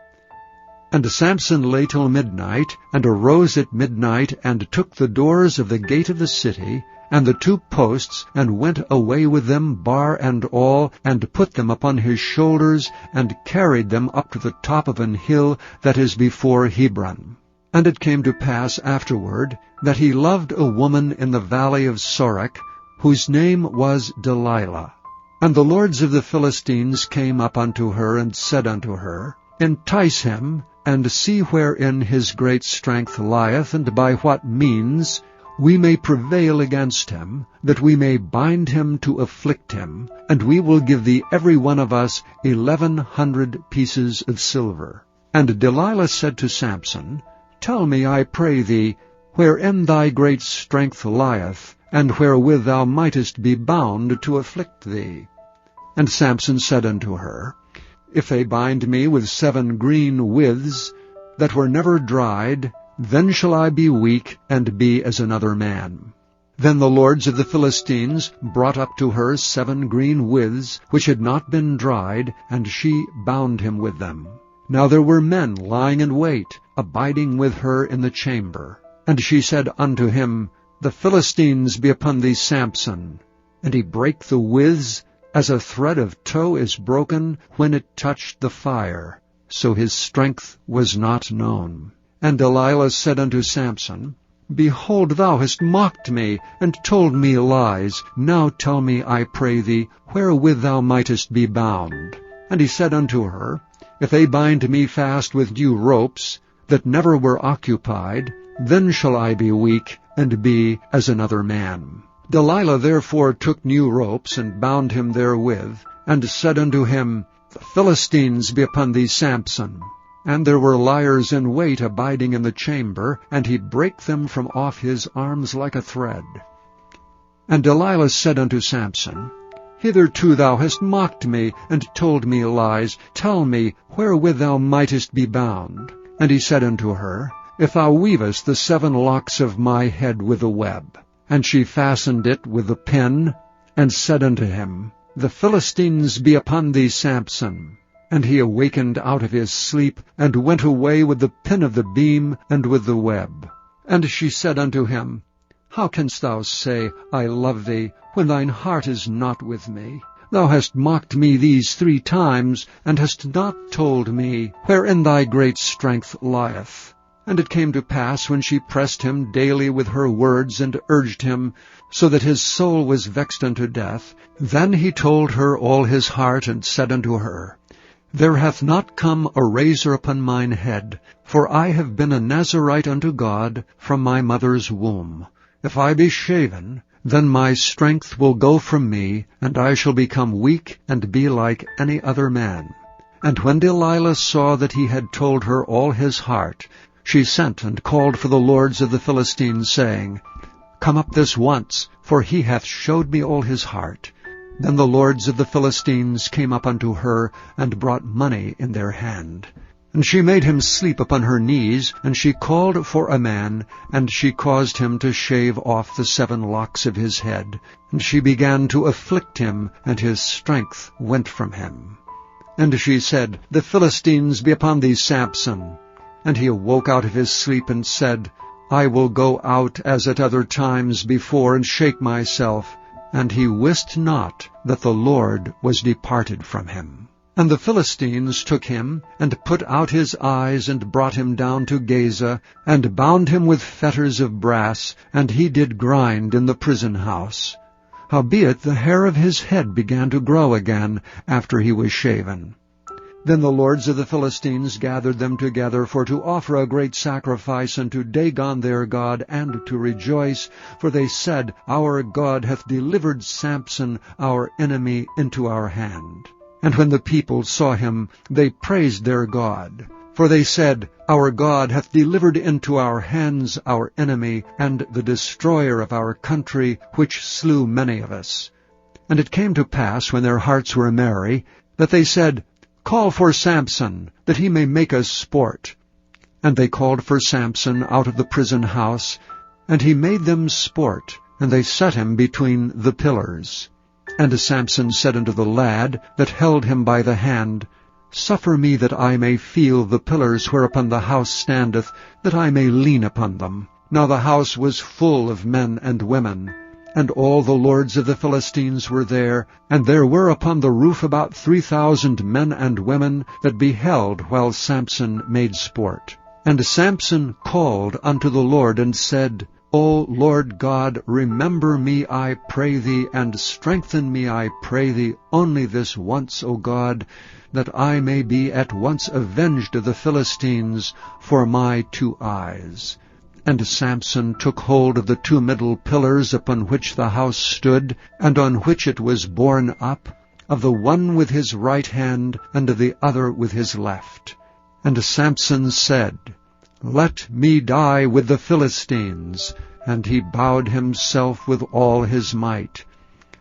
And Samson lay till midnight, and arose at midnight, and took the doors of the gate of the city, and the 2 posts, and went away with them, bar and all, and put them upon his shoulders, and carried them up to the top of an hill that is before Hebron. And it came to pass afterward, that he loved a woman in the valley of Sorek, whose name was Delilah. And the lords of the Philistines came up unto her, and said unto her, Entice him, and see wherein his great strength lieth, and by what means we may prevail against him, that we may bind him to afflict him, and we will give thee every one of us 1,100 pieces of silver. And Delilah said to Samson, Tell me, I pray thee, wherein thy great strength lieth, and wherewith thou mightest be bound to afflict thee. And Samson said unto her, If they bind me with 7 green withs, that were never dried, then shall I be weak, and be as another man. Then the lords of the Philistines brought up to her 7 green withs, which had not been dried, and she bound him with them. Now there were men lying in wait, abiding with her in the chamber. And she said unto him, The Philistines be upon thee, Samson. And he brake the withs, as a thread of tow is broken when it touched the fire. So his strength was not known. And Delilah said unto Samson, Behold, thou hast mocked me, and told me lies. Now tell me, I pray thee, wherewith thou mightest be bound. And he said unto her, If they bind me fast with new ropes, that never were occupied, then shall I be weak, and be as another man. Delilah therefore took new ropes, and bound him therewith, and said unto him, The Philistines be upon thee, Samson. And there were liers in wait abiding in the chamber, and he brake them from off his arms like a thread. And Delilah said unto Samson, Hitherto thou hast mocked me, and told me lies. Tell me, wherewith thou mightest be bound. And he said unto her, If thou weavest the 7 locks of my head with a web. And she fastened it with a pin, and said unto him, The Philistines be upon thee, Samson. And he awakened out of his sleep, and went away with the pin of the beam, and with the web. And she said unto him, How canst thou say, I love thee, when thine heart is not with me? Thou hast mocked me these 3 times, and hast not told me wherein thy great strength lieth. And it came to pass, when she pressed him daily with her words, and urged him, so that his soul was vexed unto death, then he told her all his heart, and said unto her, There hath not come a razor upon mine head, for I have been a Nazarite unto God from my mother's womb. If I be shaven, then my strength will go from me, and I shall become weak, and be like any other man. And when Delilah saw that he had told her all his heart, she sent and called for the lords of the Philistines, saying, Come up this once, for he hath showed me all his heart. Then the lords of the Philistines came up unto her, and brought money in their hand. And she made him sleep upon her knees, and she called for a man, and she caused him to shave off the 7 locks of his head. And she began to afflict him, and his strength went from him. And she said, The Philistines be upon thee, Samson. And he awoke out of his sleep, and said, I will go out as at other times before, and shake myself. And he wist not that the Lord was departed from him. And the Philistines took him, and put out his eyes, and brought him down to Gaza, and bound him with fetters of brass, and he did grind in the prison house. Howbeit the hair of his head began to grow again, after he was shaven. Then the lords of the Philistines gathered them together for to offer a great sacrifice unto Dagon their god, and to rejoice, for they said, Our God hath delivered Samson our enemy into our hand. And when the people saw him, they praised their God. For they said, Our God hath delivered into our hands our enemy, and the destroyer of our country, which slew many of us. And it came to pass, when their hearts were merry, that they said, Call for Samson, that he may make us sport. And they called for Samson out of the prison house, and he made them sport, and they set him between the pillars. And Samson said unto the lad that held him by the hand, Suffer me that I may feel the pillars whereupon the house standeth, that I may lean upon them. Now the house was full of men and women, and all the lords of the Philistines were there, and there were upon the roof about 3,000 men and women that beheld while Samson made sport. And Samson called unto the Lord, and said, O Lord God, remember me, I pray thee, and strengthen me, I pray thee, only this once, O God, that I may be at once avenged of the Philistines for my 2 eyes. And Samson took hold of the 2 middle pillars upon which the house stood, and on which it was borne up, of the one with his right hand, and of the other with his left. And Samson said, Let me die with the Philistines. And he bowed himself with all his might.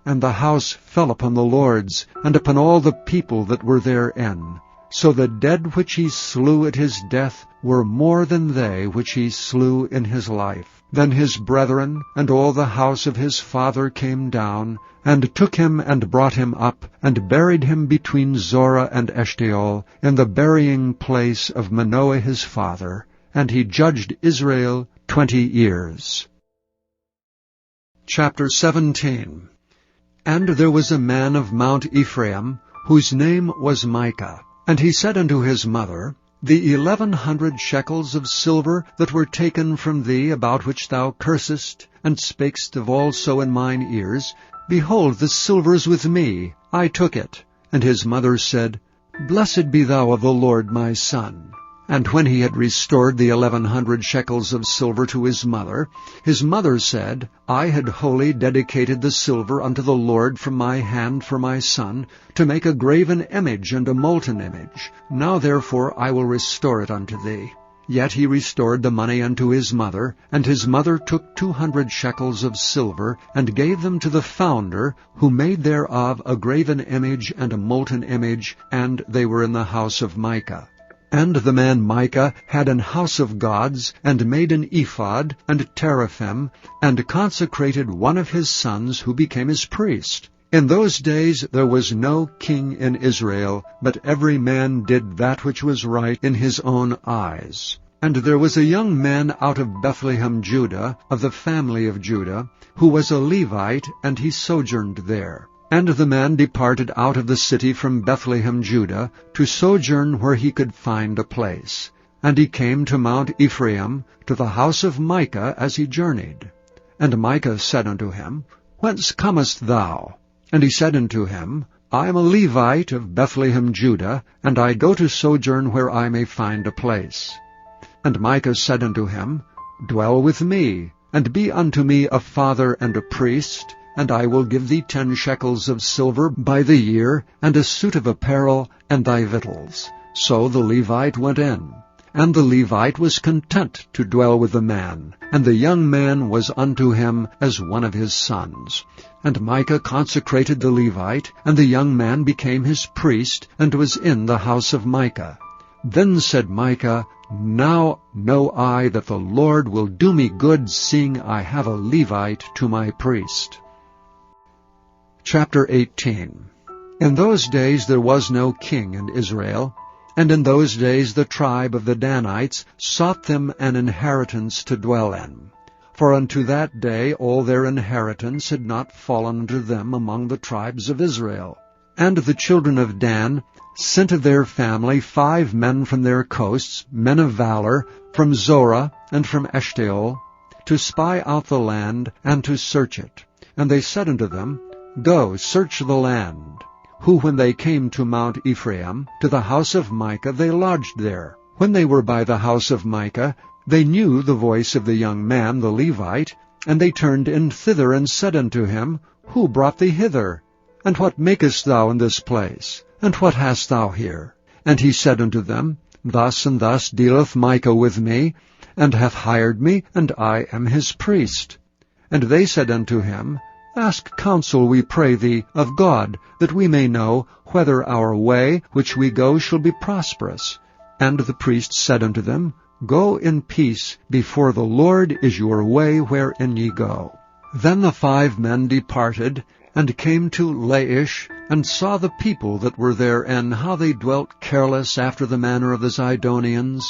And the house fell upon the lords, and upon all the people that were therein. So the dead which he slew at his death were more than they which he slew in his life. Then his brethren and all the house of his father came down, and took him and brought him up, and buried him between Zorah and Eshtaol, in the burying place of Manoah his father. And he judged Israel 20 years. Chapter 17. And there was a man of Mount Ephraim, whose name was Micah. And he said unto his mother, The 1,100 shekels of silver that were taken from thee, about which thou cursest, and spakest of also in mine ears, behold, the silver is with me, I took it. And his mother said, Blessed be thou of the Lord, my son. And when he had restored the 1,100 shekels of silver to his mother said, I had wholly dedicated the silver unto the Lord from my hand for my son, to make a graven image and a molten image. Now therefore I will restore it unto thee. Yet he restored the money unto his mother, and his mother took 200 shekels of silver, and gave them to the founder, who made thereof a graven image and a molten image, and they were in the house of Micah. And the man Micah had an house of gods, and made an ephod, and teraphim, and consecrated one of his sons, who became his priest. In those days there was no king in Israel, but every man did that which was right in his own eyes. And there was a young man out of Bethlehem, Judah, of the family of Judah, who was a Levite, and he sojourned there. And the man departed out of the city from Bethlehem, Judah, to sojourn where he could find a place. And he came to Mount Ephraim, to the house of Micah, as he journeyed. And Micah said unto him, Whence comest thou? And he said unto him, I am a Levite of Bethlehem, Judah, and I go to sojourn where I may find a place. And Micah said unto him, Dwell with me, and be unto me a father and a priest, and I will give thee 10 shekels of silver by the year, and a suit of apparel, and thy victuals. So the Levite went in. And the Levite was content to dwell with the man, and the young man was unto him as one of his sons. And Micah consecrated the Levite, and the young man became his priest, and was in the house of Micah. Then said Micah, Now know I that the Lord will do me good, seeing I have a Levite to my priest. Chapter 18. In those days there was no king in Israel, and in those days the tribe of the Danites sought them an inheritance to dwell in. For unto that day all their inheritance had not fallen unto them among the tribes of Israel. And the children of Dan sent of their family 5 men from their coasts, men of valor, from Zorah and from Eshtaol, to spy out the land and to search it. And they said unto them, Go, search the land. who when they came to Mount Ephraim, to the house of Micah, they lodged there. When they were by the house of Micah, they knew the voice of the young man, the Levite, and they turned in thither, and said unto him, Who brought thee hither? And what makest thou in this place? And what hast thou here? And he said unto them, Thus and thus dealeth Micah with me, and hath hired me, and I am his priest. And they said unto him, Ask counsel, we pray thee, of God, that we may know whether our way which we go shall be prosperous. And the priest said unto them, Go in peace, before the Lord is your way wherein ye go. Then the 5 men departed, and came to Laish, and saw the people that were therein, how they dwelt careless after the manner of the Zidonians,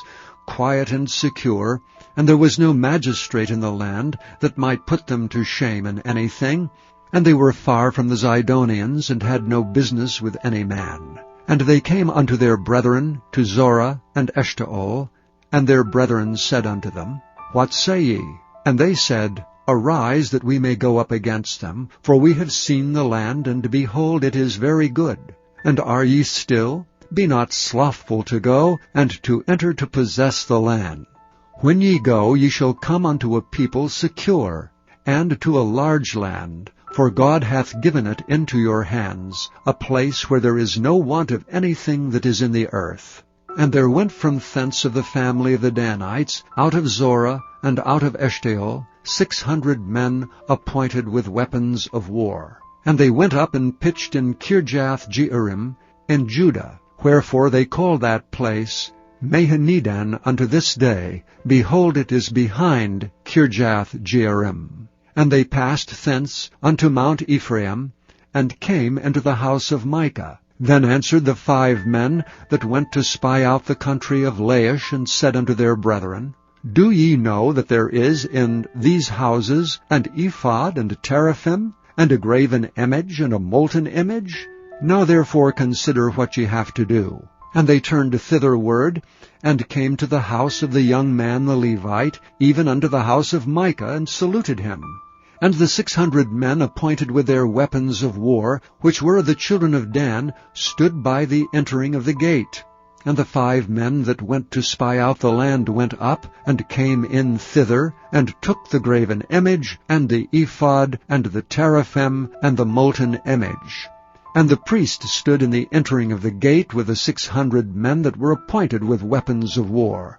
quiet and secure, and there was no magistrate in the land that might put them to shame in anything, and they were far from the Zidonians, and had no business with any man. And they came unto their brethren, to Zorah and Eshtaol, and their brethren said unto them, What say ye? And they said, Arise, that we may go up against them, for we have seen the land, and behold, it is very good. And are ye still? Be not slothful to go, and to enter to possess the land. When ye go, ye shall come unto a people secure, and to a large land, for God hath given it into your hands, a place where there is no want of anything that is in the earth. And there went from thence of the family of the Danites, out of Zorah, and out of Eshtaol, 600 men appointed with weapons of war. And they went up and pitched in Kirjath-jearim in Judah, wherefore they call that place Mahanidan unto this day. Behold, it is behind Kirjath-jearim. And they passed thence unto Mount Ephraim, and came into the house of Micah. Then answered the 5 men that went to spy out the country of Laish, and said unto their brethren, Do ye know that there is in these houses an ephod, and a teraphim, and a graven image, and a molten image? Now therefore consider what ye have to do. And they turned thitherward, and came to the house of the young man the Levite, even unto the house of Micah, and saluted him. And the 600 men appointed with their weapons of war, which were of the children of Dan, stood by the entering of the gate. And the 5 men that went to spy out the land went up, and came in thither, and took the graven image, and the ephod, and the teraphim, and the molten image. And the priest stood in the entering of the gate with the 600 men that were appointed with weapons of war.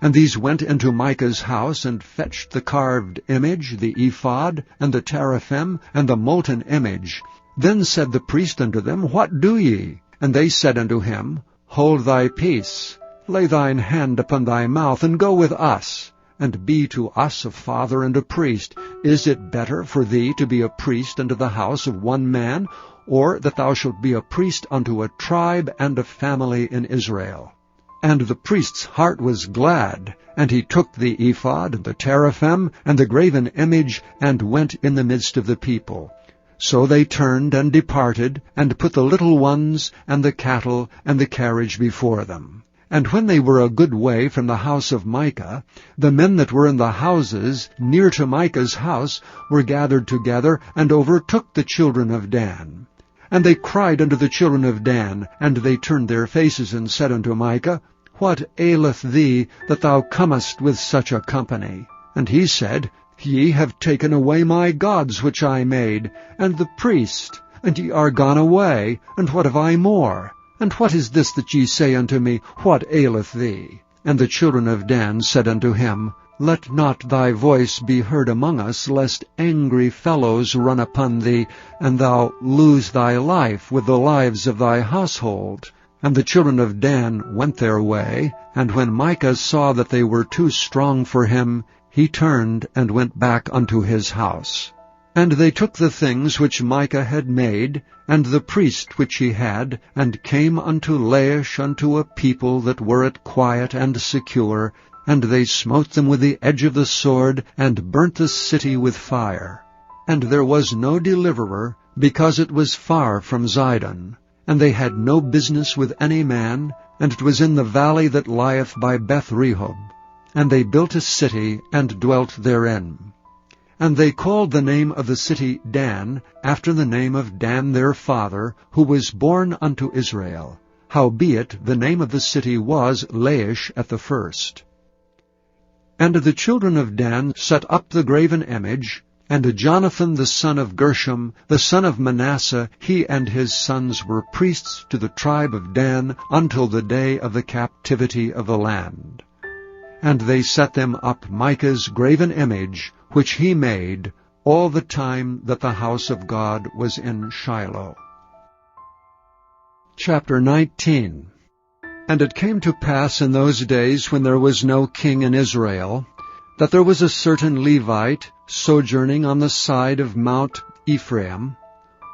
And these went into Micah's house, and fetched the carved image, the ephod, and the teraphim, and the molten image. Then said the priest unto them, What do ye? And they said unto him, Hold thy peace, lay thine hand upon thy mouth, and go with us, and be to us a father and a priest. Is it better for thee to be a priest unto the house of one man, or that thou shalt be a priest unto a tribe and a family in Israel? And the priest's heart was glad, and he took the ephod, and the teraphim, and the graven image, and went in the midst of the people. So they turned and departed, and put the little ones, and the cattle, and the carriage before them. And when they were a good way from the house of Micah, the men that were in the houses near to Micah's house were gathered together, and overtook the children of Dan. And they cried unto the children of Dan, and they turned their faces, and said unto Micah, What aileth thee, that thou comest with such a company? And he said, Ye have taken away my gods which I made, and the priest, and ye are gone away, and what have I more? And what is this that ye say unto me, What aileth thee? And the children of Dan said unto him, Let not thy voice be heard among us, lest angry fellows run upon thee, and thou lose thy life with the lives of thy household. And the children of Dan went their way, and when Micah saw that they were too strong for him, he turned and went back unto his house. And they took the things which Micah had made, and the priest which he had, and came unto Laish unto a people that were at quiet and secure, and they smote them with the edge of the sword, and burnt the city with fire. And there was no deliverer, because it was far from Zidon. And they had no business with any man, and it was in the valley that lieth by Beth-rehob. And they built a city, and dwelt therein. And they called the name of the city Dan, after the name of Dan their father, who was born unto Israel. Howbeit the name of the city was Laish at the first. And the children of Dan set up the graven image, and Jonathan the son of Gershom, the son of Manasseh, he and his sons were priests to the tribe of Dan until the day of the captivity of the land. And they set them up Micah's graven image, which he made, all the time that the house of God was in Shiloh. Chapter 19. And it came to pass in those days, when there was no king in Israel, that there was a certain Levite sojourning on the side of Mount Ephraim,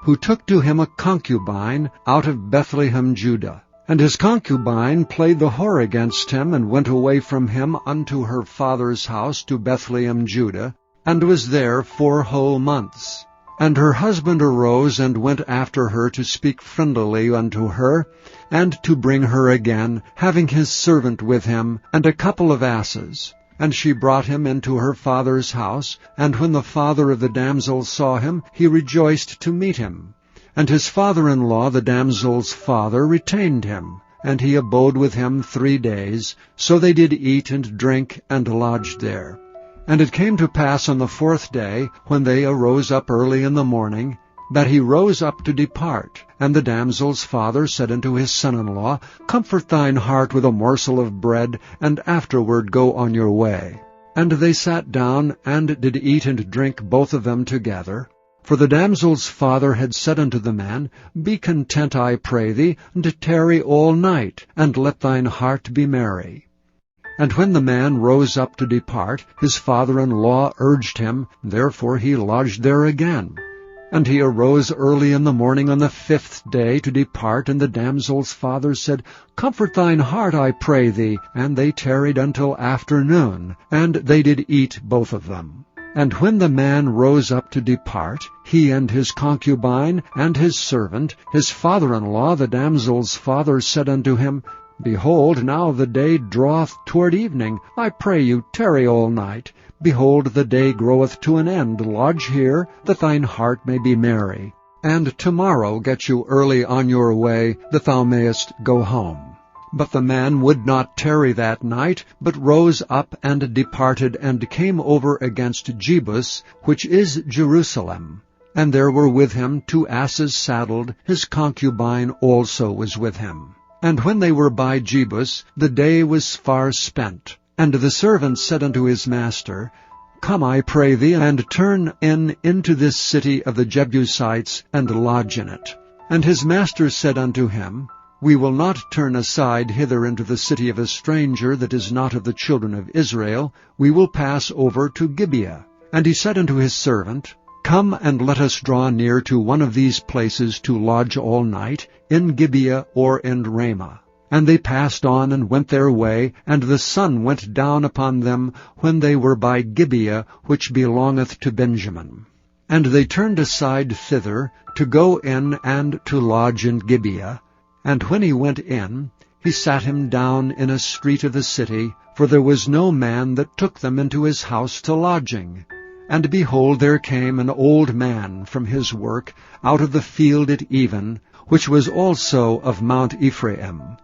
who took to him a concubine out of Bethlehem, Judah. And his concubine played the whore against him, and went away from him unto her father's house to Bethlehem, Judah, and was there 4 whole months. And her husband arose and went after her to speak friendlily unto her, and to bring her again, having his servant with him, and a couple of asses. And she brought him into her father's house, and when the father of the damsel saw him, he rejoiced to meet him. And his father-in-law, the damsel's father, retained him, and he abode with him 3 days. So they did eat and drink, and lodged there. And it came to pass on the 4th day, when they arose up early in the morning, that he rose up to depart. And the damsel's father said unto his son-in-law, Comfort thine heart with a morsel of bread, and afterward go on your way. And they sat down, and did eat and drink both of them together. For the damsel's father had said unto the man, Be content, I pray thee, and tarry all night, and let thine heart be merry. And when the man rose up to depart, his father-in-law urged him, therefore he lodged there again. And he arose early in the morning on the 5th day to depart, and the damsel's father said, Comfort thine heart, I pray thee. And they tarried until afternoon, and they did eat both of them. And when the man rose up to depart, he and his concubine and his servant, his father-in-law, the damsel's father, said unto him, Behold, now the day draweth toward evening. I pray you, tarry all night. Behold, the day groweth to an end. Lodge here, that thine heart may be merry. And tomorrow get you early on your way, that thou mayest go home. But the man would not tarry that night, but rose up and departed, and came over against Jebus, which is Jerusalem. And there were with him 2 asses saddled, his concubine also was with him. And when they were by Jebus, the day was far spent. And the servant said unto his master, Come, I pray thee, and turn into this city of the Jebusites, and lodge in it. And his master said unto him, We will not turn aside hither into the city of a stranger that is not of the children of Israel. We will pass over to Gibeah. And he said unto his servant, Come and let us draw near to one of these places to lodge all night, in Gibeah or in Ramah. And they passed on and went their way, and the sun went down upon them when they were by Gibeah, which belongeth to Benjamin. And they turned aside thither, to go in and to lodge in Gibeah. And when he went in, he sat him down in a street of the city, for there was no man that took them into his house to lodging. And behold, there came an old man from his work out of the field at even, which was also of Mount Ephraim.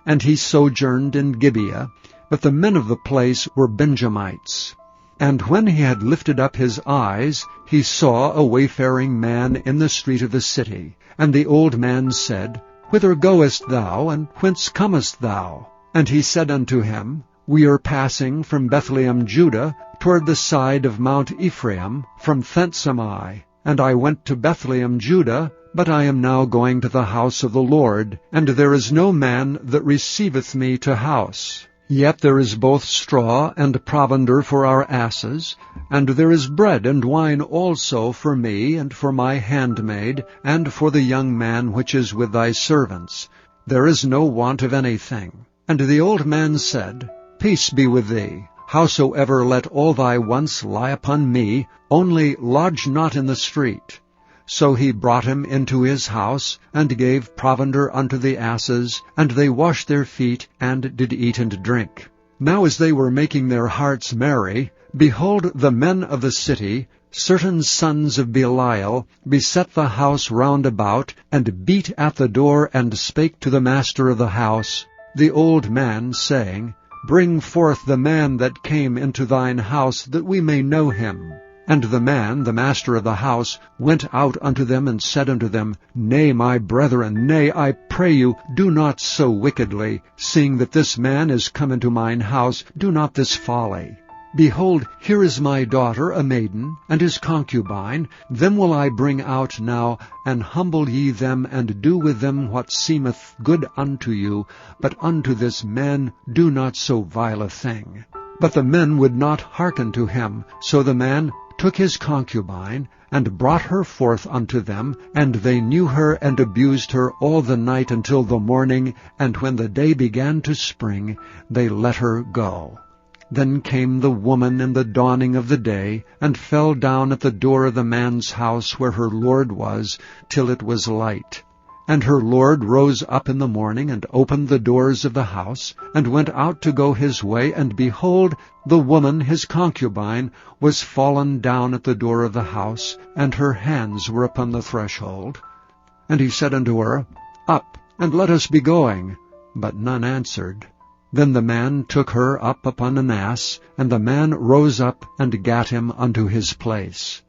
And he sojourned in Gibeah, but the men of the place were Benjamites. And when he had lifted up his eyes, he saw a wayfaring man in the street of the city. And the old man said, Whither goest thou, and whence comest thou? And he said unto him, We are passing from Bethlehem, Judah, toward the side of Mount Ephraim. From thence am I. And I went to Bethlehem, Judah, but I am now going to the house of the Lord, and there is no man that receiveth me to house. Yet there is both straw and provender for our asses, and there is bread and wine also for me, and for my handmaid, and for the young man which is with thy servants. There is no want of anything. And the old man said, Peace be with thee. Howsoever let all thy wants lie upon me, only lodge not in the street. So he brought him into his house, and gave provender unto the asses, and they washed their feet, and did eat and drink. Now as they were making their hearts merry, Behold, the men of the city, certain sons of Belial, beset the house round about, and beat at the door, and spake to the master of the house, the old man, saying, Bring forth the man that came into thine house, that we may know him. And the man, the master of the house, went out unto them, and said unto them, Nay, my brethren, nay, I pray you, do not so wickedly, seeing that this man is come into mine house, do not this folly. Behold, here is my daughter, a maiden, and his concubine. Them will I bring out now, and humble ye them, and do with them what seemeth good unto you. But unto this man do not so vile a thing. But the men would not hearken to him. So the man took his concubine, and brought her forth unto them, and they knew her, and abused her all the night until the morning, and when the day began to spring, they let her go. Then came the woman in the dawning of the day, and fell down at the door of the man's house where her lord was, till it was light. And her lord rose up in the morning, and opened the doors of the house, and went out to go his way, and behold, the woman his concubine was fallen down at the door of the house, and her hands were upon the threshold. And he said unto her, Up, and let us be going. But none answered. Then the man took her up upon an ass, and the man rose up and gat him unto his place.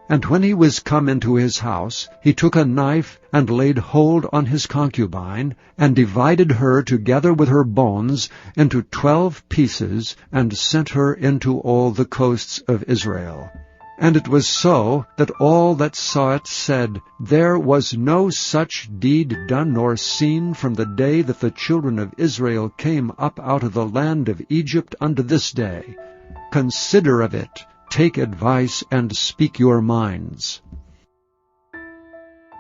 And when he was come into his house, he took a knife, and laid hold on his concubine, and divided her together with her bones into 12 pieces, and sent her into all the coasts of Israel. And it was so, that all that saw it said, There was no such deed done nor seen from the day that the children of Israel came up out of the land of Egypt unto this day. Consider of it, take advice, and speak your minds.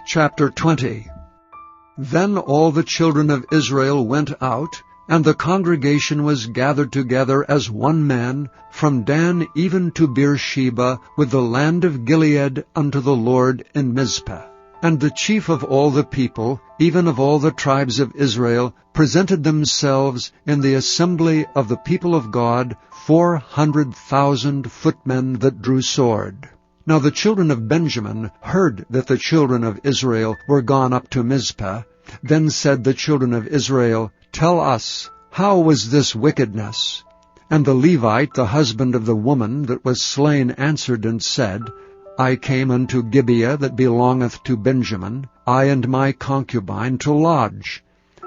Chapter 20. Then all the children of Israel went out, and the congregation was gathered together as one man, from Dan even to Beersheba, with the land of Gilead, unto the Lord in Mizpah. And the chief of all the people, even of all the tribes of Israel, presented themselves in the assembly of the people of God, 400,000 footmen that drew sword. Now the children of Benjamin heard that the children of Israel were gone up to Mizpah. Then said the children of Israel, Tell us, how was this wickedness? And the Levite, the husband of the woman that was slain, answered and said, I came unto Gibeah that belongeth to Benjamin, I and my concubine, to lodge.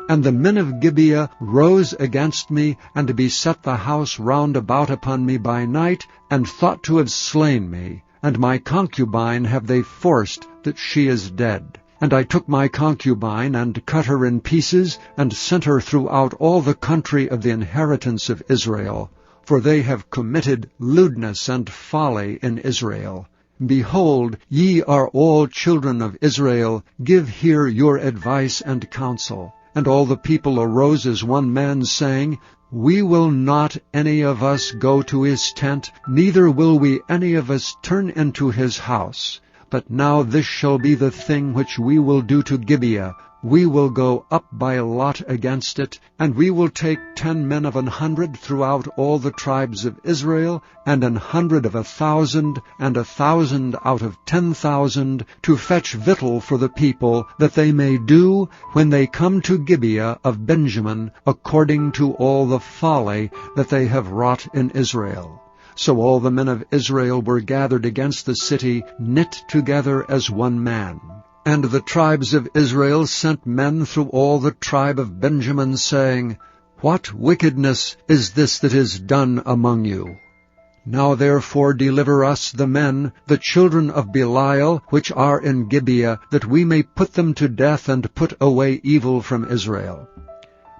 And the men of Gibeah rose against me, and beset the house round about upon me by night, and thought to have slain me. And my concubine have they forced, that she is dead. And I took my concubine, and cut her in pieces, and sent her throughout all the country of the inheritance of Israel. For they have committed lewdness and folly in Israel. Behold, ye are all children of Israel, give here your advice and counsel. And all the people arose as one man, saying, We will not any of us go to his tent, neither will we any of us turn into his house. But now this shall be the thing which we will do to Gibeah. We will go up by lot against it, and we will take 10 men of 100 throughout all the tribes of Israel, and 100 of 1,000, and 1,000 out of 10,000, to fetch victual for the people, that they may do, when they come to Gibeah of Benjamin, according to all the folly that they have wrought in Israel. So all the men of Israel were gathered against the city, knit together as one man. And the tribes of Israel sent men through all the tribe of Benjamin, saying, What wickedness is this that is done among you? Now therefore deliver us the men, the children of Belial, which are in Gibeah, that we may put them to death, and put away evil from Israel.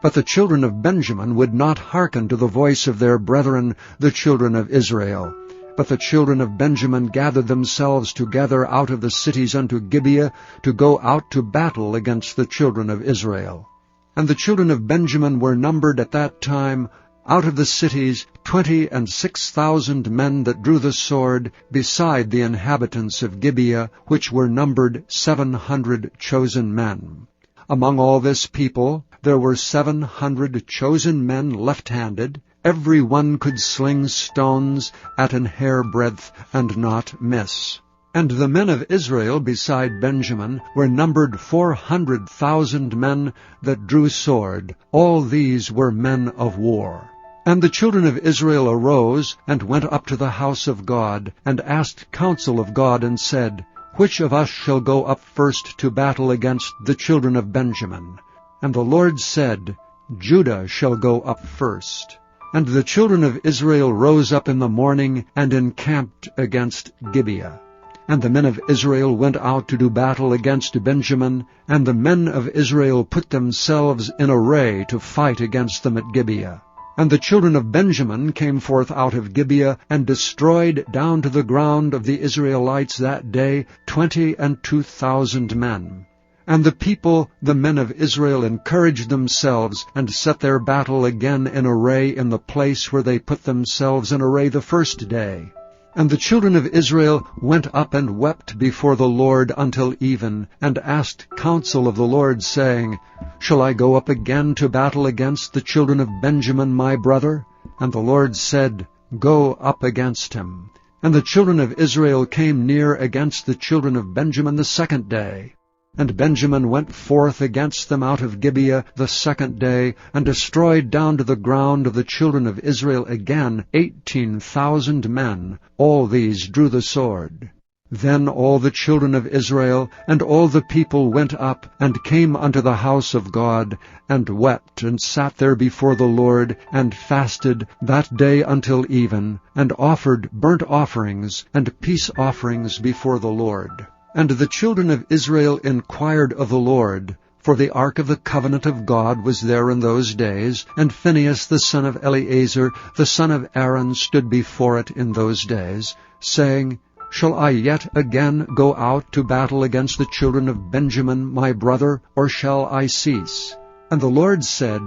But the children of Benjamin would not hearken to the voice of their brethren, the children of Israel. But the children of Benjamin gathered themselves together out of the cities unto Gibeah, to go out to battle against the children of Israel. And the children of Benjamin were numbered at that time, out of the cities, 26,000 men that drew the sword, beside the inhabitants of Gibeah, which were numbered 700 chosen men. Among all this people there were 700 chosen men left-handed, every one could sling stones at an hairbreadth and not miss. And the men of Israel beside Benjamin were numbered 400,000 men that drew sword. All these were men of war. And the children of Israel arose and went up to the house of God, and asked counsel of God, and said, Which of us shall go up first to battle against the children of Benjamin? And the Lord said, Judah shall go up first. And the children of Israel rose up in the morning, and encamped against Gibeah. And the men of Israel went out to do battle against Benjamin, and the men of Israel put themselves in array to fight against them at Gibeah. And the children of Benjamin came forth out of Gibeah, and destroyed down to the ground of the Israelites that day 22,000 men. And the people, the men of Israel, encouraged themselves, and set their battle again in array in the place where they put themselves in array the first day. And the children of Israel went up and wept before the Lord until even, and asked counsel of the Lord, saying, Shall I go up again to battle against the children of Benjamin my brother? And the Lord said, Go up against him. And the children of Israel came near against the children of Benjamin the second day. And Benjamin went forth against them out of Gibeah the second day, and destroyed down to the ground of the children of Israel again 18,000 men. All these drew the sword. Then all the children of Israel and all the people went up, and came unto the house of God, and wept, and sat there before the Lord, and fasted that day until even, and offered burnt offerings and peace offerings before the Lord. And the children of Israel inquired of the Lord, for the ark of the covenant of God was there in those days, and Phinehas the son of Eleazar, the son of Aaron, stood before it in those days, saying, Shall I yet again go out to battle against the children of Benjamin my brother, or shall I cease? And the Lord said,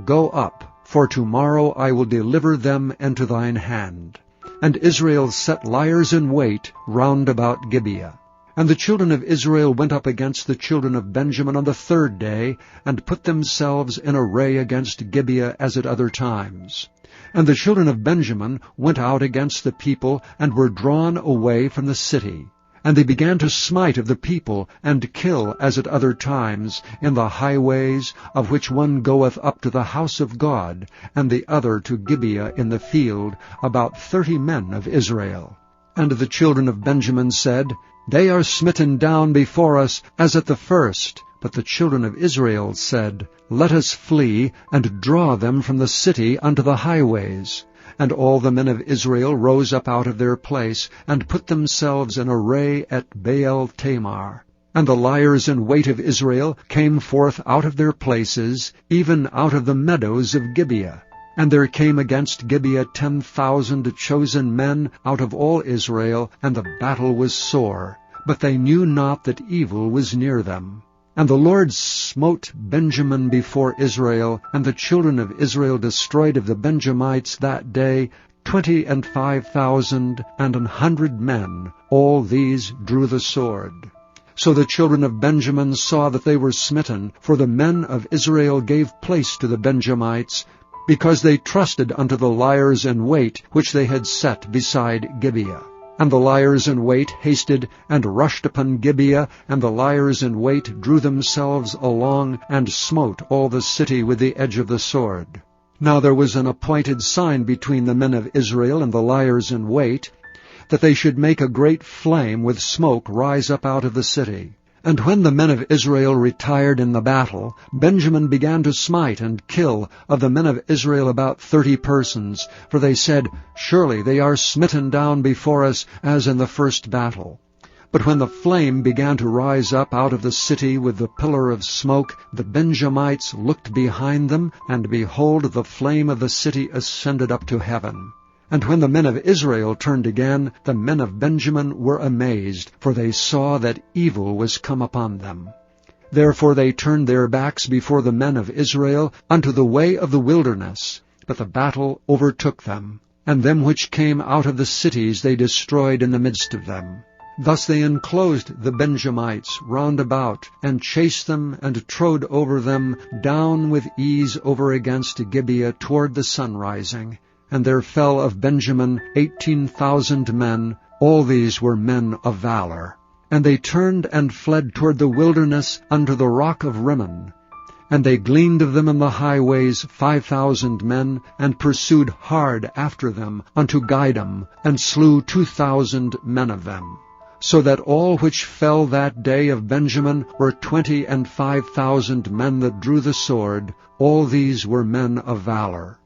Go up, for tomorrow I will deliver them into thine hand. And Israel set liers in wait round about Gibeah. And the children of Israel went up against the children of Benjamin on the third day, and put themselves in array against Gibeah as at other times. And the children of Benjamin went out against the people, and were drawn away from the city. And they began to smite of the people, and kill as at other times, in the highways, of which one goeth up to the house of God, and the other to Gibeah in the field, about 30 men of Israel. And the children of Benjamin said, They are smitten down before us as at the first. But the children of Israel said, Let us flee, and draw them from the city unto the highways. And all the men of Israel rose up out of their place, and put themselves in array at Baal Tamar. And the liers in wait of Israel came forth out of their places, even out of the meadows of Gibeah. And there came against Gibeah 10,000 chosen men out of all Israel, and the battle was sore. But they knew not that evil was near them. And the Lord smote Benjamin before Israel, and the children of Israel destroyed of the Benjamites that day 25,100 men. All these drew the sword. So the children of Benjamin saw that they were smitten, for the men of Israel gave place to the Benjamites, because they trusted unto the liers in wait which they had set beside Gibeah. And the liers in wait hasted and rushed upon Gibeah, and the liers in wait drew themselves along, and smote all the city with the edge of the sword. Now there was an appointed sign between the men of Israel and the liers in wait, that they should make a great flame with smoke rise up out of the city. And when the men of Israel retired in the battle, Benjamin began to smite and kill of the men of Israel about 30 persons, for they said, Surely they are smitten down before us as in the first battle. But when the flame began to rise up out of the city with the pillar of smoke, the Benjamites looked behind them, and behold, the flame of the city ascended up to heaven. And when the men of Israel turned again, the men of Benjamin were amazed, for they saw that evil was come upon them. Therefore they turned their backs before the men of Israel unto the way of the wilderness. But the battle overtook them, and them which came out of the cities they destroyed in the midst of them. Thus they enclosed the Benjamites round about, and chased them, and trode over them down with ease over against Gibeah toward the sunrising. And there fell of Benjamin 18,000 men, all these were men of valor. And they turned and fled toward the wilderness unto the rock of Rimmon. And they gleaned of them in the highways 5,000 men, and pursued hard after them unto Gidom, and slew 2,000 men of them. So that all which fell that day of Benjamin were 25,000 men that drew the sword, all these were men of valor.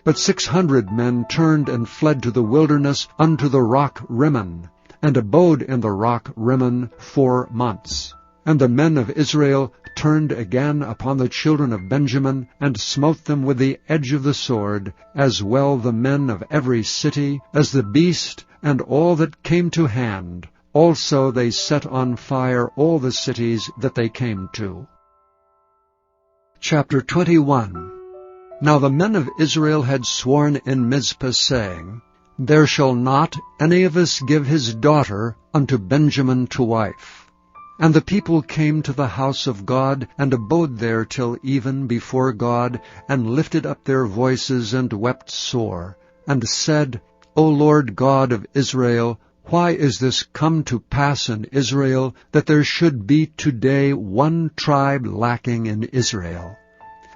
But 600 men turned and fled to the wilderness unto the rock Rimmon, and abode in the rock Rimmon 4 months. And the men of Israel turned again upon the children of Benjamin, and smote them with the edge of the sword, as well the men of every city, as the beast, and all that came to hand. Also they set on fire all the cities that they came to. Chapter 21. Now the men of Israel had sworn in Mizpah, saying, There shall not any of us give his daughter unto Benjamin to wife. And the people came to the house of God, and abode there till even before God, and lifted up their voices, and wept sore, and said, O Lord God of Israel, why is this come to pass in Israel, that there should be today one tribe lacking in Israel?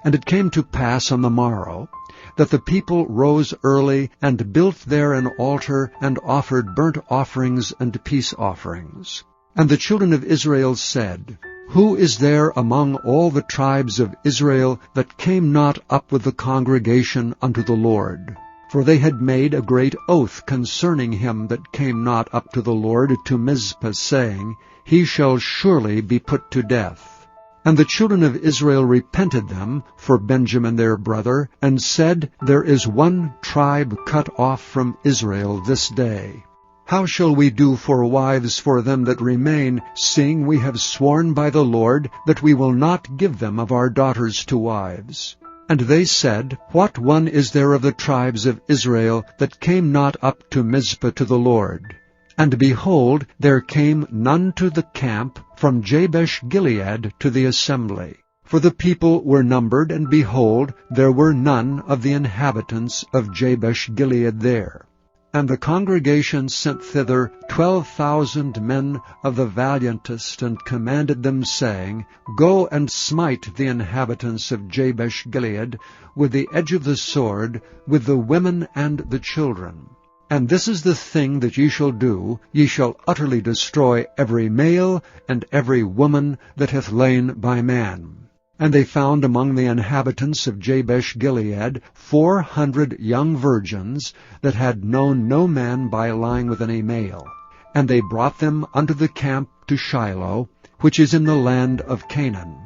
And it came to pass on the morrow, that the people rose early, and built there an altar, and offered burnt offerings and peace offerings. And the children of Israel said, Who is there among all the tribes of Israel that came not up with the congregation unto the Lord? For they had made a great oath concerning him that came not up to the Lord to Mizpah, saying, He shall surely be put to death. And the children of Israel repented them for Benjamin their brother, and said, There is one tribe cut off from Israel this day. How shall we do for wives for them that remain, seeing we have sworn by the Lord that we will not give them of our daughters to wives? And they said, What one is there of the tribes of Israel that came not up to Mizpah to the Lord? And behold, there came none to the camp from Jabesh-Gilead to the assembly. For the people were numbered, and behold, there were none of the inhabitants of Jabesh-Gilead there. And the congregation sent thither 12,000 men of the valiantest, and commanded them, saying, Go and smite the inhabitants of Jabesh-Gilead with the edge of the sword, with the women and the children. And this is the thing that ye shall do, ye shall utterly destroy every male and every woman that hath lain by man. And they found among the inhabitants of Jabesh-Gilead 400 young virgins that had known no man by lying with any male. And they brought them unto the camp to Shiloh, which is in the land of Canaan.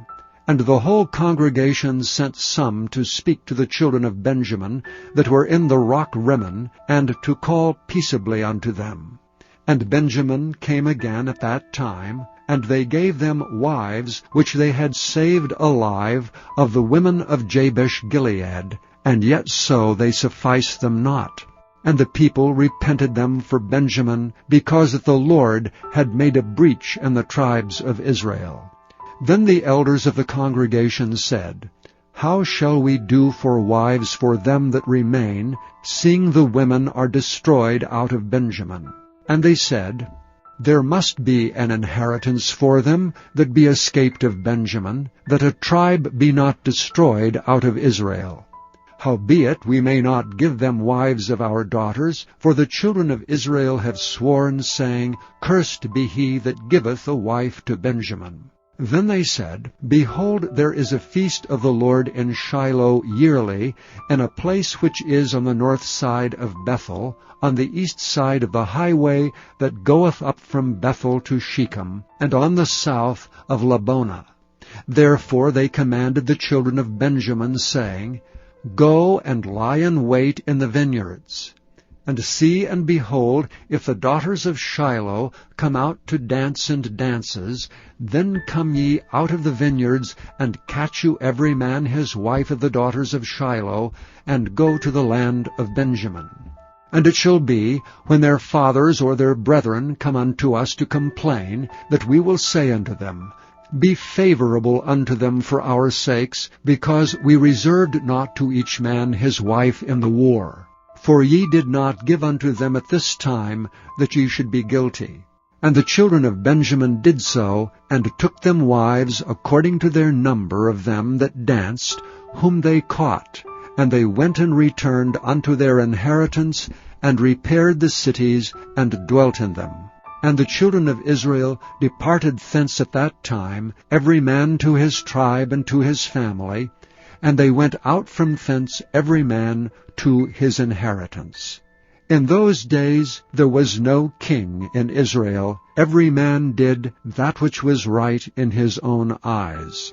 And the whole congregation sent some to speak to the children of Benjamin that were in the rock Rimmon, and to call peaceably unto them. And Benjamin came again at that time, and they gave them wives which they had saved alive of the women of Jabesh-Gilead, and yet so they sufficed them not. And the people repented them for Benjamin, because that the Lord had made a breach in the tribes of Israel. Then the elders of the congregation said, How shall we do for wives for them that remain, seeing the women are destroyed out of Benjamin? And they said, There must be an inheritance for them that be escaped of Benjamin, that a tribe be not destroyed out of Israel. Howbeit we may not give them wives of our daughters, for the children of Israel have sworn, saying, Cursed be he that giveth a wife to Benjamin. Then they said, Behold, there is a feast of the Lord in Shiloh yearly, in a place which is on the north side of Bethel, on the east side of the highway that goeth up from Bethel to Shechem, and on the south of Labonah. Therefore they commanded the children of Benjamin, saying, Go and lie in wait in the vineyards. And see and behold, if the daughters of Shiloh come out to dance and dances, then come ye out of the vineyards, and catch you every man his wife of the daughters of Shiloh, and go to the land of Benjamin. And it shall be, when their fathers or their brethren come unto us to complain, that we will say unto them, Be favorable unto them for our sakes, because we reserved not to each man his wife in the war. For ye did not give unto them at this time, that ye should be guilty. And the children of Benjamin did so, and took them wives according to their number of them that danced, whom they caught. And they went and returned unto their inheritance, and repaired the cities, and dwelt in them. And the children of Israel departed thence at that time, every man to his tribe and to his family, and they went out from thence every man to his inheritance. In those days there was no king in Israel. Every man did that which was right in his own eyes.